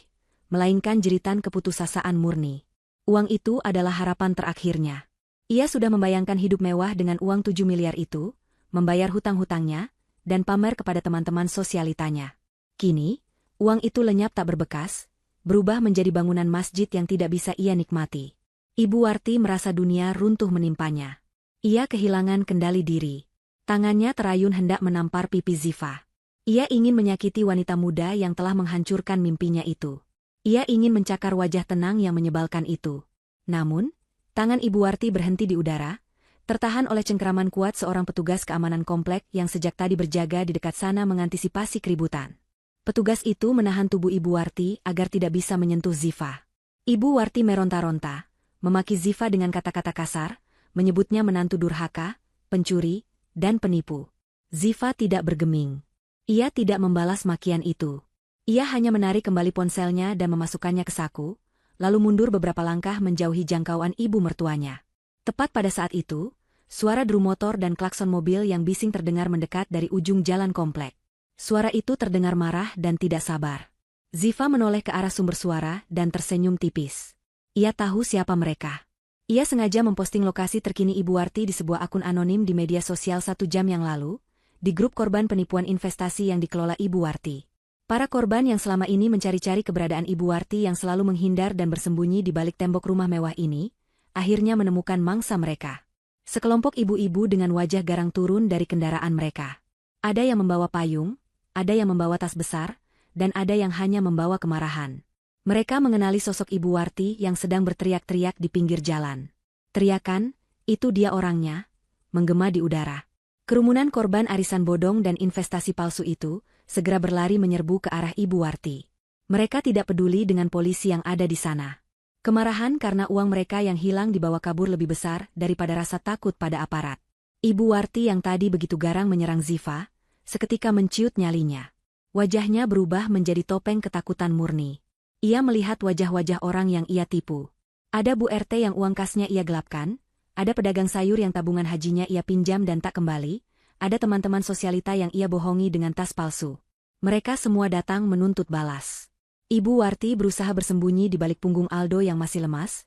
melainkan jeritan keputusasaan murni. Uang itu adalah harapan terakhirnya. Ia sudah membayangkan hidup mewah dengan uang 7 miliar itu, membayar hutang-hutangnya, dan pamer kepada teman-teman sosialitanya. Kini, uang itu lenyap tak berbekas, berubah menjadi bangunan masjid yang tidak bisa ia nikmati. Ibu Warti merasa dunia runtuh menimpanya. Ia kehilangan kendali diri. Tangannya terayun hendak menampar pipi Ziva. Ia ingin menyakiti wanita muda yang telah menghancurkan mimpinya itu. Ia ingin mencakar wajah tenang yang menyebalkan itu. Namun, tangan Ibu Warti berhenti di udara, tertahan oleh cengkeraman kuat seorang petugas keamanan komplek yang sejak tadi berjaga di dekat sana mengantisipasi keributan. Petugas itu menahan tubuh Ibu Warti agar tidak bisa menyentuh Ziva. Ibu Warti meronta-ronta, memaki Ziva dengan kata-kata kasar, menyebutnya menantu durhaka, pencuri, dan penipu. Ziva tidak bergeming. Ia tidak membalas makian itu. Ia hanya menarik kembali ponselnya dan memasukkannya ke saku, lalu mundur beberapa langkah menjauhi jangkauan ibu mertuanya. Tepat pada saat itu, suara drum motor dan klakson mobil yang bising terdengar mendekat dari ujung jalan komplek. Suara itu terdengar marah dan tidak sabar. Ziva menoleh ke arah sumber suara dan tersenyum tipis. Ia tahu siapa mereka. Ia sengaja memposting lokasi terkini Ibu Warti di sebuah akun anonim di media sosial 1 jam yang lalu, di grup korban penipuan investasi yang dikelola Ibu Warti. Para korban yang selama ini mencari-cari keberadaan Ibu Warti yang selalu menghindar dan bersembunyi di balik tembok rumah mewah ini, akhirnya menemukan mangsa mereka. Sekelompok ibu-ibu dengan wajah garang turun dari kendaraan mereka. Ada yang membawa payung, ada yang membawa tas besar, dan ada yang hanya membawa kemarahan. Mereka mengenali sosok Ibu Warti yang sedang berteriak-teriak di pinggir jalan. Teriakan, "Itu dia orangnya," menggema di udara. Kerumunan korban arisan bodong dan investasi palsu itu segera berlari menyerbu ke arah Ibu Warti. Mereka tidak peduli dengan polisi yang ada di sana. Kemarahan karena uang mereka yang hilang dibawa kabur lebih besar daripada rasa takut pada aparat. Ibu Warti yang tadi begitu garang menyerang Ziva, seketika menciut nyalinya. Wajahnya berubah menjadi topeng ketakutan murni. Ia melihat wajah-wajah orang yang ia tipu. Ada Bu RT yang uang kasnya ia gelapkan, ada pedagang sayur yang tabungan hajinya ia pinjam dan tak kembali, ada teman-teman sosialita yang ia bohongi dengan tas palsu. Mereka semua datang menuntut balas. Ibu Warti berusaha bersembunyi di balik punggung Aldo yang masih lemas,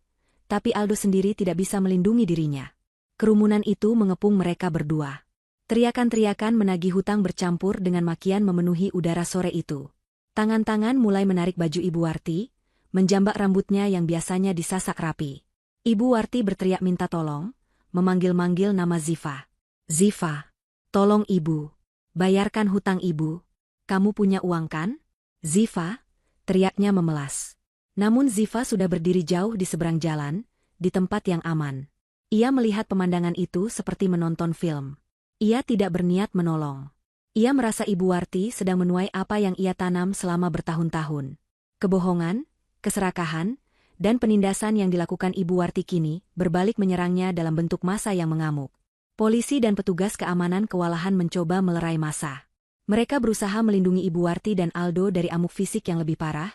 tapi Aldo sendiri tidak bisa melindungi dirinya. Kerumunan itu mengepung mereka berdua. Teriakan-teriakan menagih hutang bercampur dengan makian memenuhi udara sore itu. Tangan-tangan mulai menarik baju Ibu Warti, menjambak rambutnya yang biasanya disasak rapi. Ibu Warti berteriak minta tolong, memanggil-manggil nama Ziva. "Ziva, tolong Ibu. Bayarkan hutang Ibu. Kamu punya uang kan?" "Ziva," teriaknya memelas. Namun Ziva sudah berdiri jauh di seberang jalan, di tempat yang aman. Ia melihat pemandangan itu seperti menonton film. Ia tidak berniat menolong. Ia merasa Ibu Warti sedang menuai apa yang ia tanam selama bertahun-tahun. Kebohongan, keserakahan, dan penindasan yang dilakukan Ibu Warti kini berbalik menyerangnya dalam bentuk massa yang mengamuk. Polisi dan petugas keamanan kewalahan mencoba melerai massa. Mereka berusaha melindungi Ibu Warti dan Aldo dari amuk fisik yang lebih parah,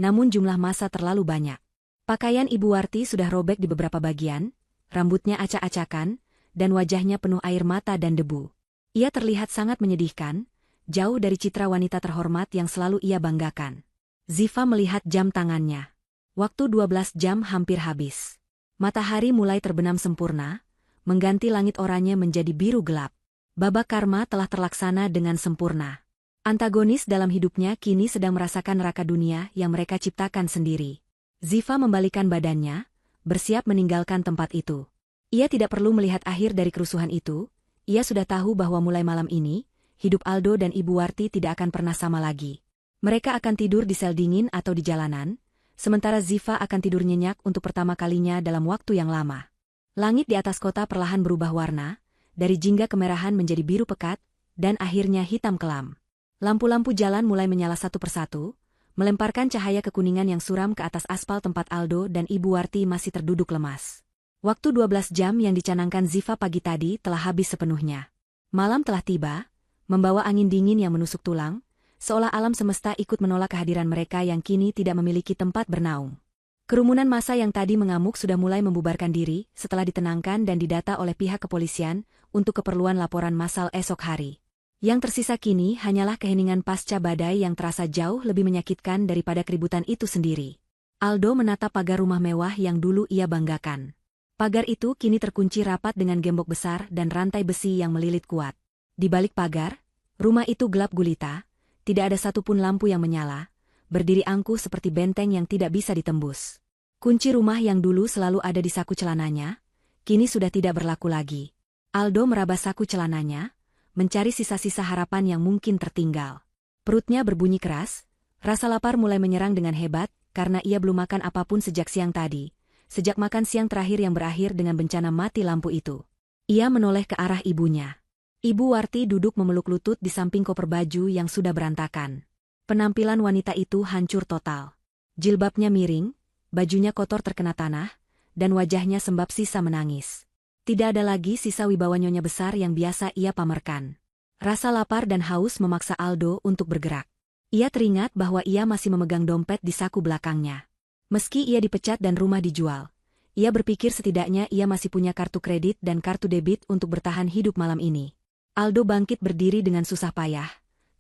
namun jumlah massa terlalu banyak. Pakaian Ibu Warti sudah robek di beberapa bagian, rambutnya acak-acakan, dan wajahnya penuh air mata dan debu. Ia terlihat sangat menyedihkan, jauh dari citra wanita terhormat yang selalu ia banggakan. Ziva melihat jam tangannya. Waktu 12 jam hampir habis. Matahari mulai terbenam sempurna, mengganti langit oranye menjadi biru gelap. Babak karma telah terlaksana dengan sempurna. Antagonis dalam hidupnya kini sedang merasakan neraka dunia yang mereka ciptakan sendiri. Ziva membalikkan badannya, bersiap meninggalkan tempat itu. Ia tidak perlu melihat akhir dari kerusuhan itu. Ia sudah tahu bahwa mulai malam ini, hidup Aldo dan Ibu Warti tidak akan pernah sama lagi. Mereka akan tidur di sel dingin atau di jalanan, sementara Ziva akan tidur nyenyak untuk pertama kalinya dalam waktu yang lama. Langit di atas kota perlahan berubah warna, dari jingga kemerahan menjadi biru pekat, dan akhirnya hitam kelam. Lampu-lampu jalan mulai menyala satu persatu, melemparkan cahaya kekuningan yang suram ke atas aspal tempat Aldo dan Ibu Warti masih terduduk lemas. Waktu 12 jam yang dicanangkan Ziva pagi tadi telah habis sepenuhnya. Malam telah tiba, membawa angin dingin yang menusuk tulang, seolah alam semesta ikut menolak kehadiran mereka yang kini tidak memiliki tempat bernaung. Kerumunan massa yang tadi mengamuk sudah mulai membubarkan diri setelah ditenangkan dan didata oleh pihak kepolisian untuk keperluan laporan massal esok hari. Yang tersisa kini hanyalah keheningan pasca badai yang terasa jauh lebih menyakitkan daripada keributan itu sendiri. Aldo menatap pagar rumah mewah yang dulu ia banggakan. Pagar itu kini terkunci rapat dengan gembok besar dan rantai besi yang melilit kuat. Di balik pagar, rumah itu gelap gulita, tidak ada satupun lampu yang menyala, berdiri angkuh seperti benteng yang tidak bisa ditembus. Kunci rumah yang dulu selalu ada di saku celananya, kini sudah tidak berlaku lagi. Aldo meraba saku celananya, mencari sisa-sisa harapan yang mungkin tertinggal. Perutnya berbunyi keras, rasa lapar mulai menyerang dengan hebat karena ia belum makan apapun sejak siang tadi. Sejak makan siang terakhir yang berakhir dengan bencana mati lampu itu. Ia menoleh ke arah ibunya. Ibu Warti duduk memeluk lutut di samping koper baju yang sudah berantakan. Penampilan wanita itu hancur total. Jilbabnya miring, bajunya kotor terkena tanah, dan wajahnya sembab sisa menangis. Tidak ada lagi sisa wibawa nyonya besar yang biasa ia pamerkan. Rasa lapar dan haus memaksa Aldo untuk bergerak. Ia teringat bahwa ia masih memegang dompet di saku belakangnya. Meski ia dipecat dan rumah dijual, ia berpikir setidaknya ia masih punya kartu kredit dan kartu debit untuk bertahan hidup malam ini. Aldo bangkit berdiri dengan susah payah,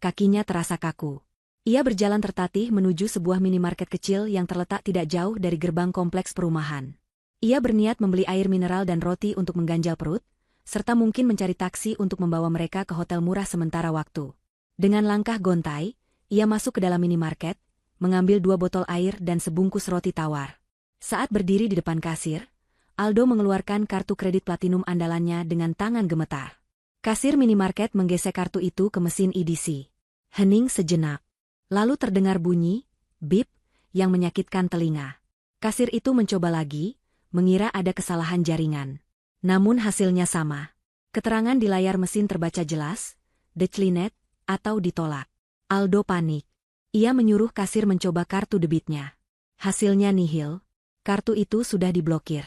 kakinya terasa kaku. Ia berjalan tertatih menuju sebuah minimarket kecil yang terletak tidak jauh dari gerbang kompleks perumahan. Ia berniat membeli air mineral dan roti untuk mengganjal perut, serta mungkin mencari taksi untuk membawa mereka ke hotel murah sementara waktu. Dengan langkah gontai, ia masuk ke dalam minimarket, mengambil 2 botol air dan sebungkus roti tawar. Saat berdiri di depan kasir, Aldo mengeluarkan kartu kredit platinum andalannya dengan tangan gemetar. Kasir minimarket menggesek kartu itu ke mesin EDC. Hening sejenak. Lalu terdengar bunyi, bip, yang menyakitkan telinga. Kasir itu mencoba lagi, mengira ada kesalahan jaringan. Namun hasilnya sama. Keterangan di layar mesin terbaca jelas, declined, atau ditolak. Aldo panik. Ia menyuruh kasir mencoba kartu debitnya. Hasilnya nihil. Kartu itu sudah diblokir.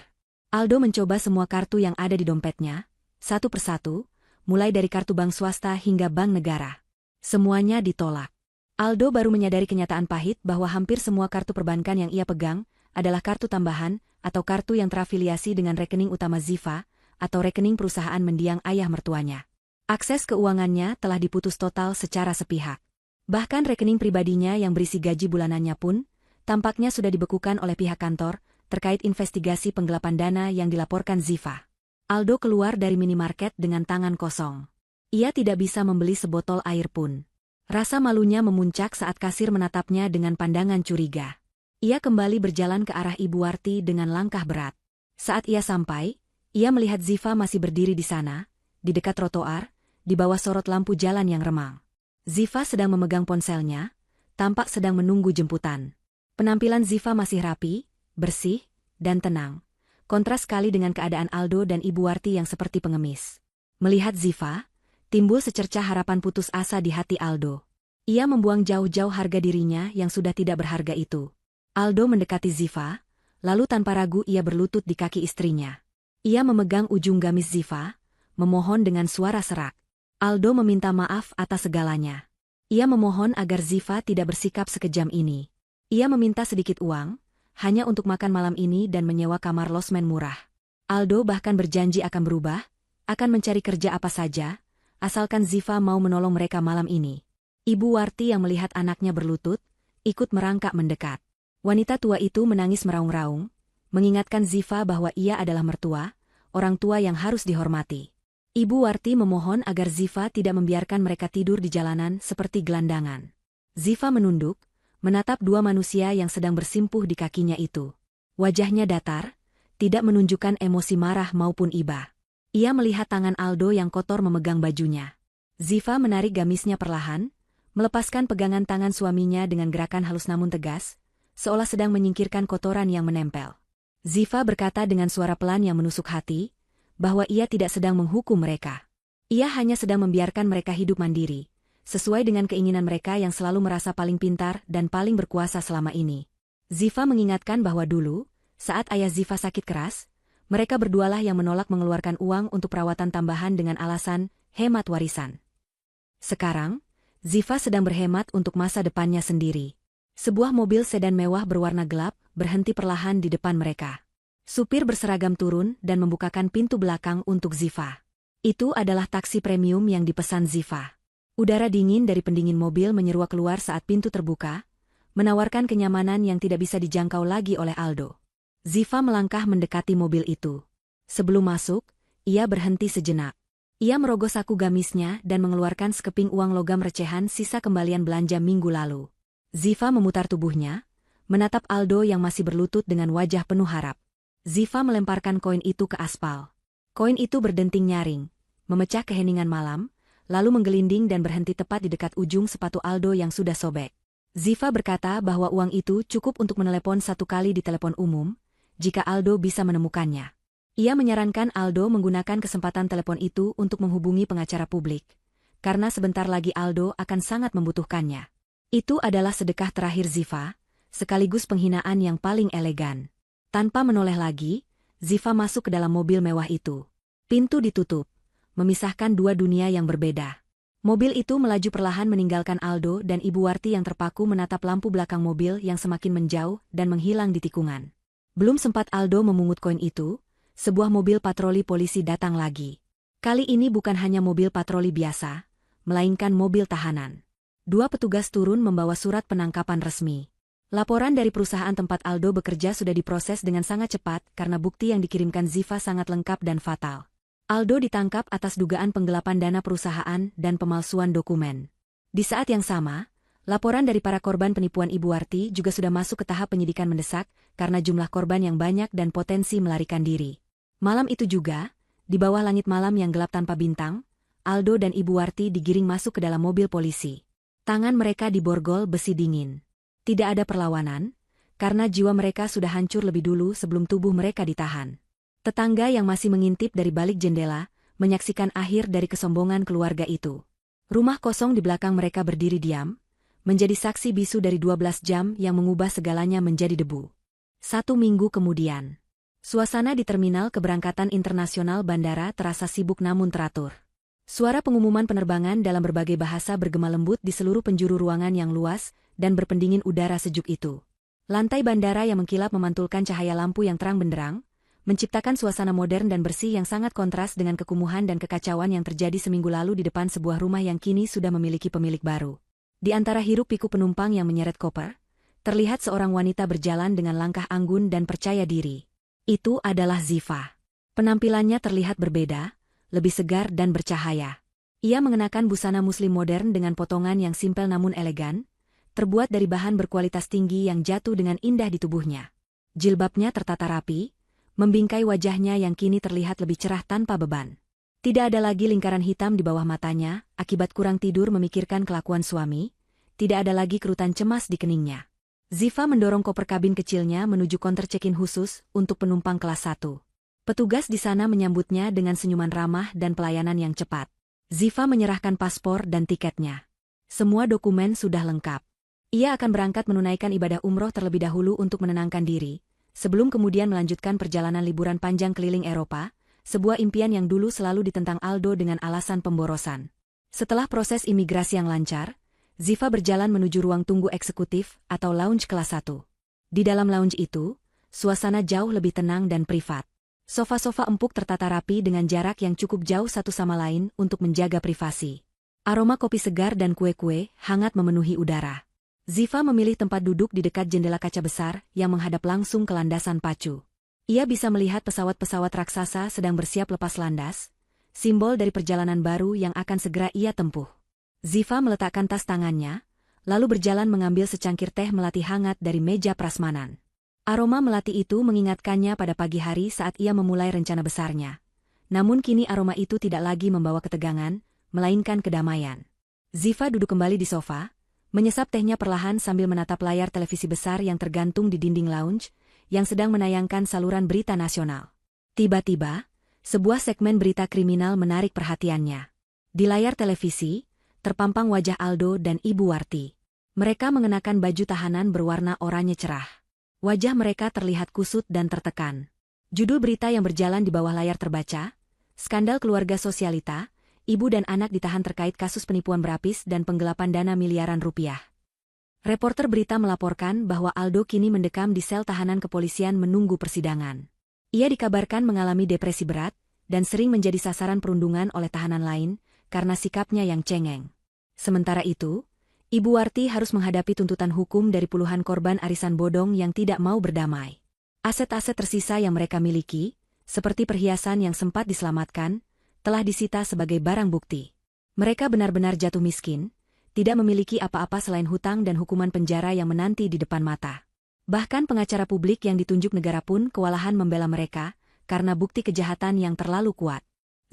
Aldo mencoba semua kartu yang ada di dompetnya, satu persatu, mulai dari kartu bank swasta hingga bank negara. Semuanya ditolak. Aldo baru menyadari kenyataan pahit bahwa hampir semua kartu perbankan yang ia pegang adalah kartu tambahan atau kartu yang terafiliasi dengan rekening utama Ziva, atau rekening perusahaan mendiang ayah mertuanya. Akses keuangannya telah diputus total secara sepihak. Bahkan rekening pribadinya yang berisi gaji bulanannya pun, tampaknya sudah dibekukan oleh pihak kantor, terkait investigasi penggelapan dana yang dilaporkan Ziva. Aldo keluar dari minimarket dengan tangan kosong. Ia tidak bisa membeli sebotol air pun. Rasa malunya memuncak saat kasir menatapnya dengan pandangan curiga. Ia kembali berjalan ke arah Ibu Warti dengan langkah berat. Saat ia sampai, ia melihat Ziva masih berdiri di sana, di dekat trotoar, di bawah sorot lampu jalan yang remang. Ziva sedang memegang ponselnya, tampak sedang menunggu jemputan. Penampilan Ziva masih rapi, bersih, dan tenang. Kontras sekali dengan keadaan Aldo dan Ibu Warti yang seperti pengemis. Melihat Ziva, timbul secercah harapan putus asa di hati Aldo. Ia membuang jauh-jauh harga dirinya yang sudah tidak berharga itu. Aldo mendekati Ziva, lalu tanpa ragu ia berlutut di kaki istrinya. Ia memegang ujung gamis Ziva, memohon dengan suara serak. Aldo meminta maaf atas segalanya. Ia memohon agar Ziva tidak bersikap sekejam ini. Ia meminta sedikit uang, hanya untuk makan malam ini dan menyewa kamar losmen murah. Aldo bahkan berjanji akan berubah, akan mencari kerja apa saja, asalkan Ziva mau menolong mereka malam ini. Ibu Warti yang melihat anaknya berlutut, ikut merangkak mendekat. Wanita tua itu menangis meraung-raung, mengingatkan Ziva bahwa ia adalah mertua, orang tua yang harus dihormati. Ibu Warti memohon agar Ziva tidak membiarkan mereka tidur di jalanan seperti gelandangan. Ziva menunduk, menatap dua manusia yang sedang bersimpuh di kakinya itu. Wajahnya datar, tidak menunjukkan emosi marah maupun iba. Ia melihat tangan Aldo yang kotor memegang bajunya. Ziva menarik gamisnya perlahan, melepaskan pegangan tangan suaminya dengan gerakan halus namun tegas, seolah sedang menyingkirkan kotoran yang menempel. Ziva berkata dengan suara pelan yang menusuk hati, bahwa ia tidak sedang menghukum mereka. Ia hanya sedang membiarkan mereka hidup mandiri, sesuai dengan keinginan mereka yang selalu merasa paling pintar dan paling berkuasa selama ini. Ziva mengingatkan bahwa dulu, saat ayah Ziva sakit keras, mereka berdualah yang menolak mengeluarkan uang untuk perawatan tambahan dengan alasan hemat warisan. Sekarang, Ziva sedang berhemat untuk masa depannya sendiri. Sebuah mobil sedan mewah berwarna gelap berhenti perlahan di depan mereka. Supir berseragam turun dan membukakan pintu belakang untuk Ziva. Itu adalah taksi premium yang dipesan Ziva. Udara dingin dari pendingin mobil menyeruak keluar saat pintu terbuka, menawarkan kenyamanan yang tidak bisa dijangkau lagi oleh Aldo. Ziva melangkah mendekati mobil itu. Sebelum masuk, ia berhenti sejenak. Ia merogoh saku gamisnya dan mengeluarkan sekeping uang logam recehan sisa kembalian belanja minggu lalu. Ziva memutar tubuhnya, menatap Aldo yang masih berlutut dengan wajah penuh harap. Ziva melemparkan koin itu ke aspal. Koin itu berdenting nyaring, memecah keheningan malam, lalu menggelinding dan berhenti tepat di dekat ujung sepatu Aldo yang sudah sobek. Ziva berkata bahwa uang itu cukup untuk menelepon satu kali di telepon umum, jika Aldo bisa menemukannya. Ia menyarankan Aldo menggunakan kesempatan telepon itu untuk menghubungi pengacara publik, karena sebentar lagi Aldo akan sangat membutuhkannya. Itu adalah sedekah terakhir Ziva, sekaligus penghinaan yang paling elegan. Tanpa menoleh lagi, Ziva masuk ke dalam mobil mewah itu. Pintu ditutup, memisahkan dua dunia yang berbeda. Mobil itu melaju perlahan meninggalkan Aldo dan Ibu Warti yang terpaku menatap lampu belakang mobil yang semakin menjauh dan menghilang di tikungan. Belum sempat Aldo memungut koin itu, sebuah mobil patroli polisi datang lagi. Kali ini bukan hanya mobil patroli biasa, melainkan mobil tahanan. Dua petugas turun membawa surat penangkapan resmi. Laporan dari perusahaan tempat Aldo bekerja sudah diproses dengan sangat cepat karena bukti yang dikirimkan Ziva sangat lengkap dan fatal. Aldo ditangkap atas dugaan penggelapan dana perusahaan dan pemalsuan dokumen. Di saat yang sama, laporan dari para korban penipuan Ibu Warti juga sudah masuk ke tahap penyidikan mendesak karena jumlah korban yang banyak dan potensi melarikan diri. Malam itu juga, di bawah langit malam yang gelap tanpa bintang, Aldo dan Ibu Warti digiring masuk ke dalam mobil polisi. Tangan mereka diborgol besi dingin. Tidak ada perlawanan, karena jiwa mereka sudah hancur lebih dulu sebelum tubuh mereka ditahan. Tetangga yang masih mengintip dari balik jendela, menyaksikan akhir dari kesombongan keluarga itu. Rumah kosong di belakang mereka berdiri diam, menjadi saksi bisu dari 12 jam yang mengubah segalanya menjadi debu. 1 minggu kemudian, suasana di terminal keberangkatan internasional bandara terasa sibuk namun teratur. Suara pengumuman penerbangan dalam berbagai bahasa bergema lembut di seluruh penjuru ruangan yang luas dan berpendingin udara sejuk itu. Lantai bandara yang mengkilap memantulkan cahaya lampu yang terang benderang, menciptakan suasana modern dan bersih yang sangat kontras dengan kekumuhan dan kekacauan yang terjadi seminggu lalu di depan sebuah rumah yang kini sudah memiliki pemilik baru. Di antara hiruk-pikuk penumpang yang menyeret koper, terlihat seorang wanita berjalan dengan langkah anggun dan percaya diri. Itu adalah Ziva. Penampilannya terlihat berbeda, lebih segar dan bercahaya. Ia mengenakan busana muslim modern dengan potongan yang simpel namun elegan, terbuat dari bahan berkualitas tinggi yang jatuh dengan indah di tubuhnya. Jilbabnya tertata rapi, membingkai wajahnya yang kini terlihat lebih cerah tanpa beban. Tidak ada lagi lingkaran hitam di bawah matanya, akibat kurang tidur memikirkan kelakuan suami, tidak ada lagi kerutan cemas di keningnya. Ziva mendorong koper kabin kecilnya menuju counter check-in khusus untuk penumpang kelas 1. Petugas di sana menyambutnya dengan senyuman ramah dan pelayanan yang cepat. Ziva menyerahkan paspor dan tiketnya. Semua dokumen sudah lengkap. Ia akan berangkat menunaikan ibadah umroh terlebih dahulu untuk menenangkan diri, sebelum kemudian melanjutkan perjalanan liburan panjang keliling Eropa, sebuah impian yang dulu selalu ditentang Aldo dengan alasan pemborosan. Setelah proses imigrasi yang lancar, Ziva berjalan menuju ruang tunggu eksekutif atau lounge kelas 1. Di dalam lounge itu, suasana jauh lebih tenang dan privat. Sofa-sofa empuk tertata rapi dengan jarak yang cukup jauh satu sama lain untuk menjaga privasi. Aroma kopi segar dan kue-kue hangat memenuhi udara. Ziva memilih tempat duduk di dekat jendela kaca besar yang menghadap langsung ke landasan pacu. Ia bisa melihat pesawat-pesawat raksasa sedang bersiap lepas landas, simbol dari perjalanan baru yang akan segera ia tempuh. Ziva meletakkan tas tangannya, lalu berjalan mengambil secangkir teh melati hangat dari meja prasmanan. Aroma melati itu mengingatkannya pada pagi hari saat ia memulai rencana besarnya. Namun kini aroma itu tidak lagi membawa ketegangan, melainkan kedamaian. Ziva duduk kembali di sofa, menyesap tehnya perlahan sambil menatap layar televisi besar yang tergantung di dinding lounge, yang sedang menayangkan saluran berita nasional. Tiba-tiba, sebuah segmen berita kriminal menarik perhatiannya. Di layar televisi, terpampang wajah Aldo dan Ibu Warti. Mereka mengenakan baju tahanan berwarna oranye cerah. Wajah mereka terlihat kusut dan tertekan. Judul berita yang berjalan di bawah layar terbaca, skandal keluarga sosialita, ibu dan anak ditahan terkait kasus penipuan berlapis dan penggelapan dana miliaran rupiah. Reporter berita melaporkan bahwa Aldo kini mendekam di sel tahanan kepolisian menunggu persidangan. Ia dikabarkan mengalami depresi berat, dan sering menjadi sasaran perundungan oleh tahanan lain, karena sikapnya yang cengeng. Sementara itu, Ibu Warti harus menghadapi tuntutan hukum dari puluhan korban arisan bodong yang tidak mau berdamai. Aset-aset tersisa yang mereka miliki, seperti perhiasan yang sempat diselamatkan, telah disita sebagai barang bukti. Mereka benar-benar jatuh miskin, tidak memiliki apa-apa selain hutang dan hukuman penjara yang menanti di depan mata. Bahkan pengacara publik yang ditunjuk negara pun kewalahan membela mereka, karena bukti kejahatan yang terlalu kuat.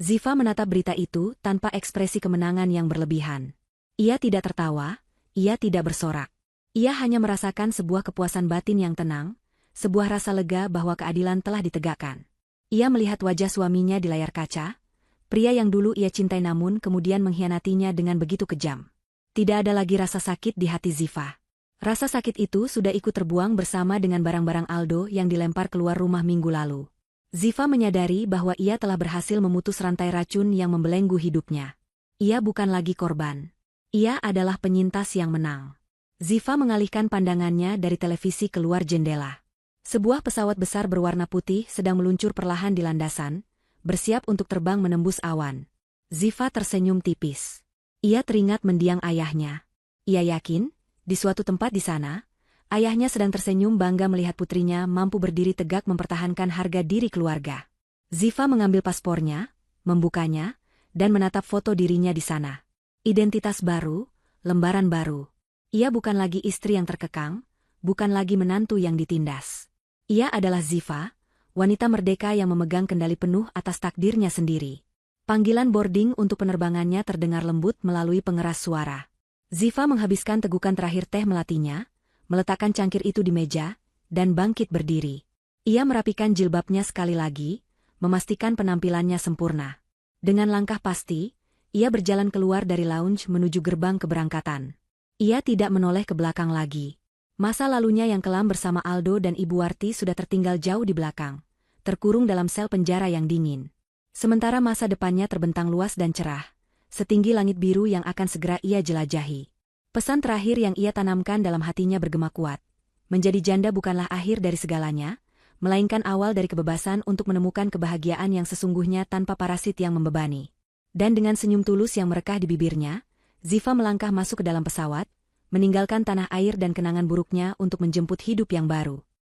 Ziva menatap berita itu tanpa ekspresi kemenangan yang berlebihan. Ia tidak tertawa, ia tidak bersorak. Ia hanya merasakan sebuah kepuasan batin yang tenang, sebuah rasa lega bahwa keadilan telah ditegakkan. Ia melihat wajah suaminya di layar kaca, pria yang dulu ia cintai namun kemudian mengkhianatinya dengan begitu kejam. Tidak ada lagi rasa sakit di hati Ziva. Rasa sakit itu sudah ikut terbuang bersama dengan barang-barang Aldo yang dilempar keluar rumah minggu lalu. Ziva menyadari bahwa ia telah berhasil memutus rantai racun yang membelenggu hidupnya. Ia bukan lagi korban. Ia adalah penyintas yang menang. Ziva mengalihkan pandangannya dari televisi keluar jendela. Sebuah pesawat besar berwarna putih sedang meluncur perlahan di landasan, bersiap untuk terbang menembus awan. Ziva tersenyum tipis. Ia teringat mendiang ayahnya. Ia yakin, di suatu tempat di sana, ayahnya sedang tersenyum bangga melihat putrinya mampu berdiri tegak mempertahankan harga diri keluarga. Ziva mengambil paspornya, membukanya, dan menatap foto dirinya di sana. Identitas baru, lembaran baru. Ia bukan lagi istri yang terkekang, bukan lagi menantu yang ditindas. Ia adalah Ziva, wanita merdeka yang memegang kendali penuh atas takdirnya sendiri. Panggilan boarding untuk penerbangannya terdengar lembut melalui pengeras suara. Ziva menghabiskan tegukan terakhir teh melatinya, meletakkan cangkir itu di meja, dan bangkit berdiri. Ia merapikan jilbabnya sekali lagi, memastikan penampilannya sempurna. Dengan langkah pasti, ia berjalan keluar dari lounge menuju gerbang keberangkatan. Ia tidak menoleh ke belakang lagi. Masa lalunya yang kelam bersama Aldo dan Ibu Warti sudah tertinggal jauh di belakang, terkurung dalam sel penjara yang dingin. Sementara masa depannya terbentang luas dan cerah, setinggi langit biru yang akan segera ia jelajahi. Pesan terakhir yang ia tanamkan dalam hatinya bergema kuat. Menjadi janda bukanlah akhir dari segalanya, melainkan awal dari kebebasan untuk menemukan kebahagiaan yang sesungguhnya tanpa parasit yang membebani. Dan dengan senyum tulus yang merekah di bibirnya, Ziva melangkah masuk ke dalam pesawat, meninggalkan tanah air dan kenangan buruknya untuk menjemput hidup yang baru.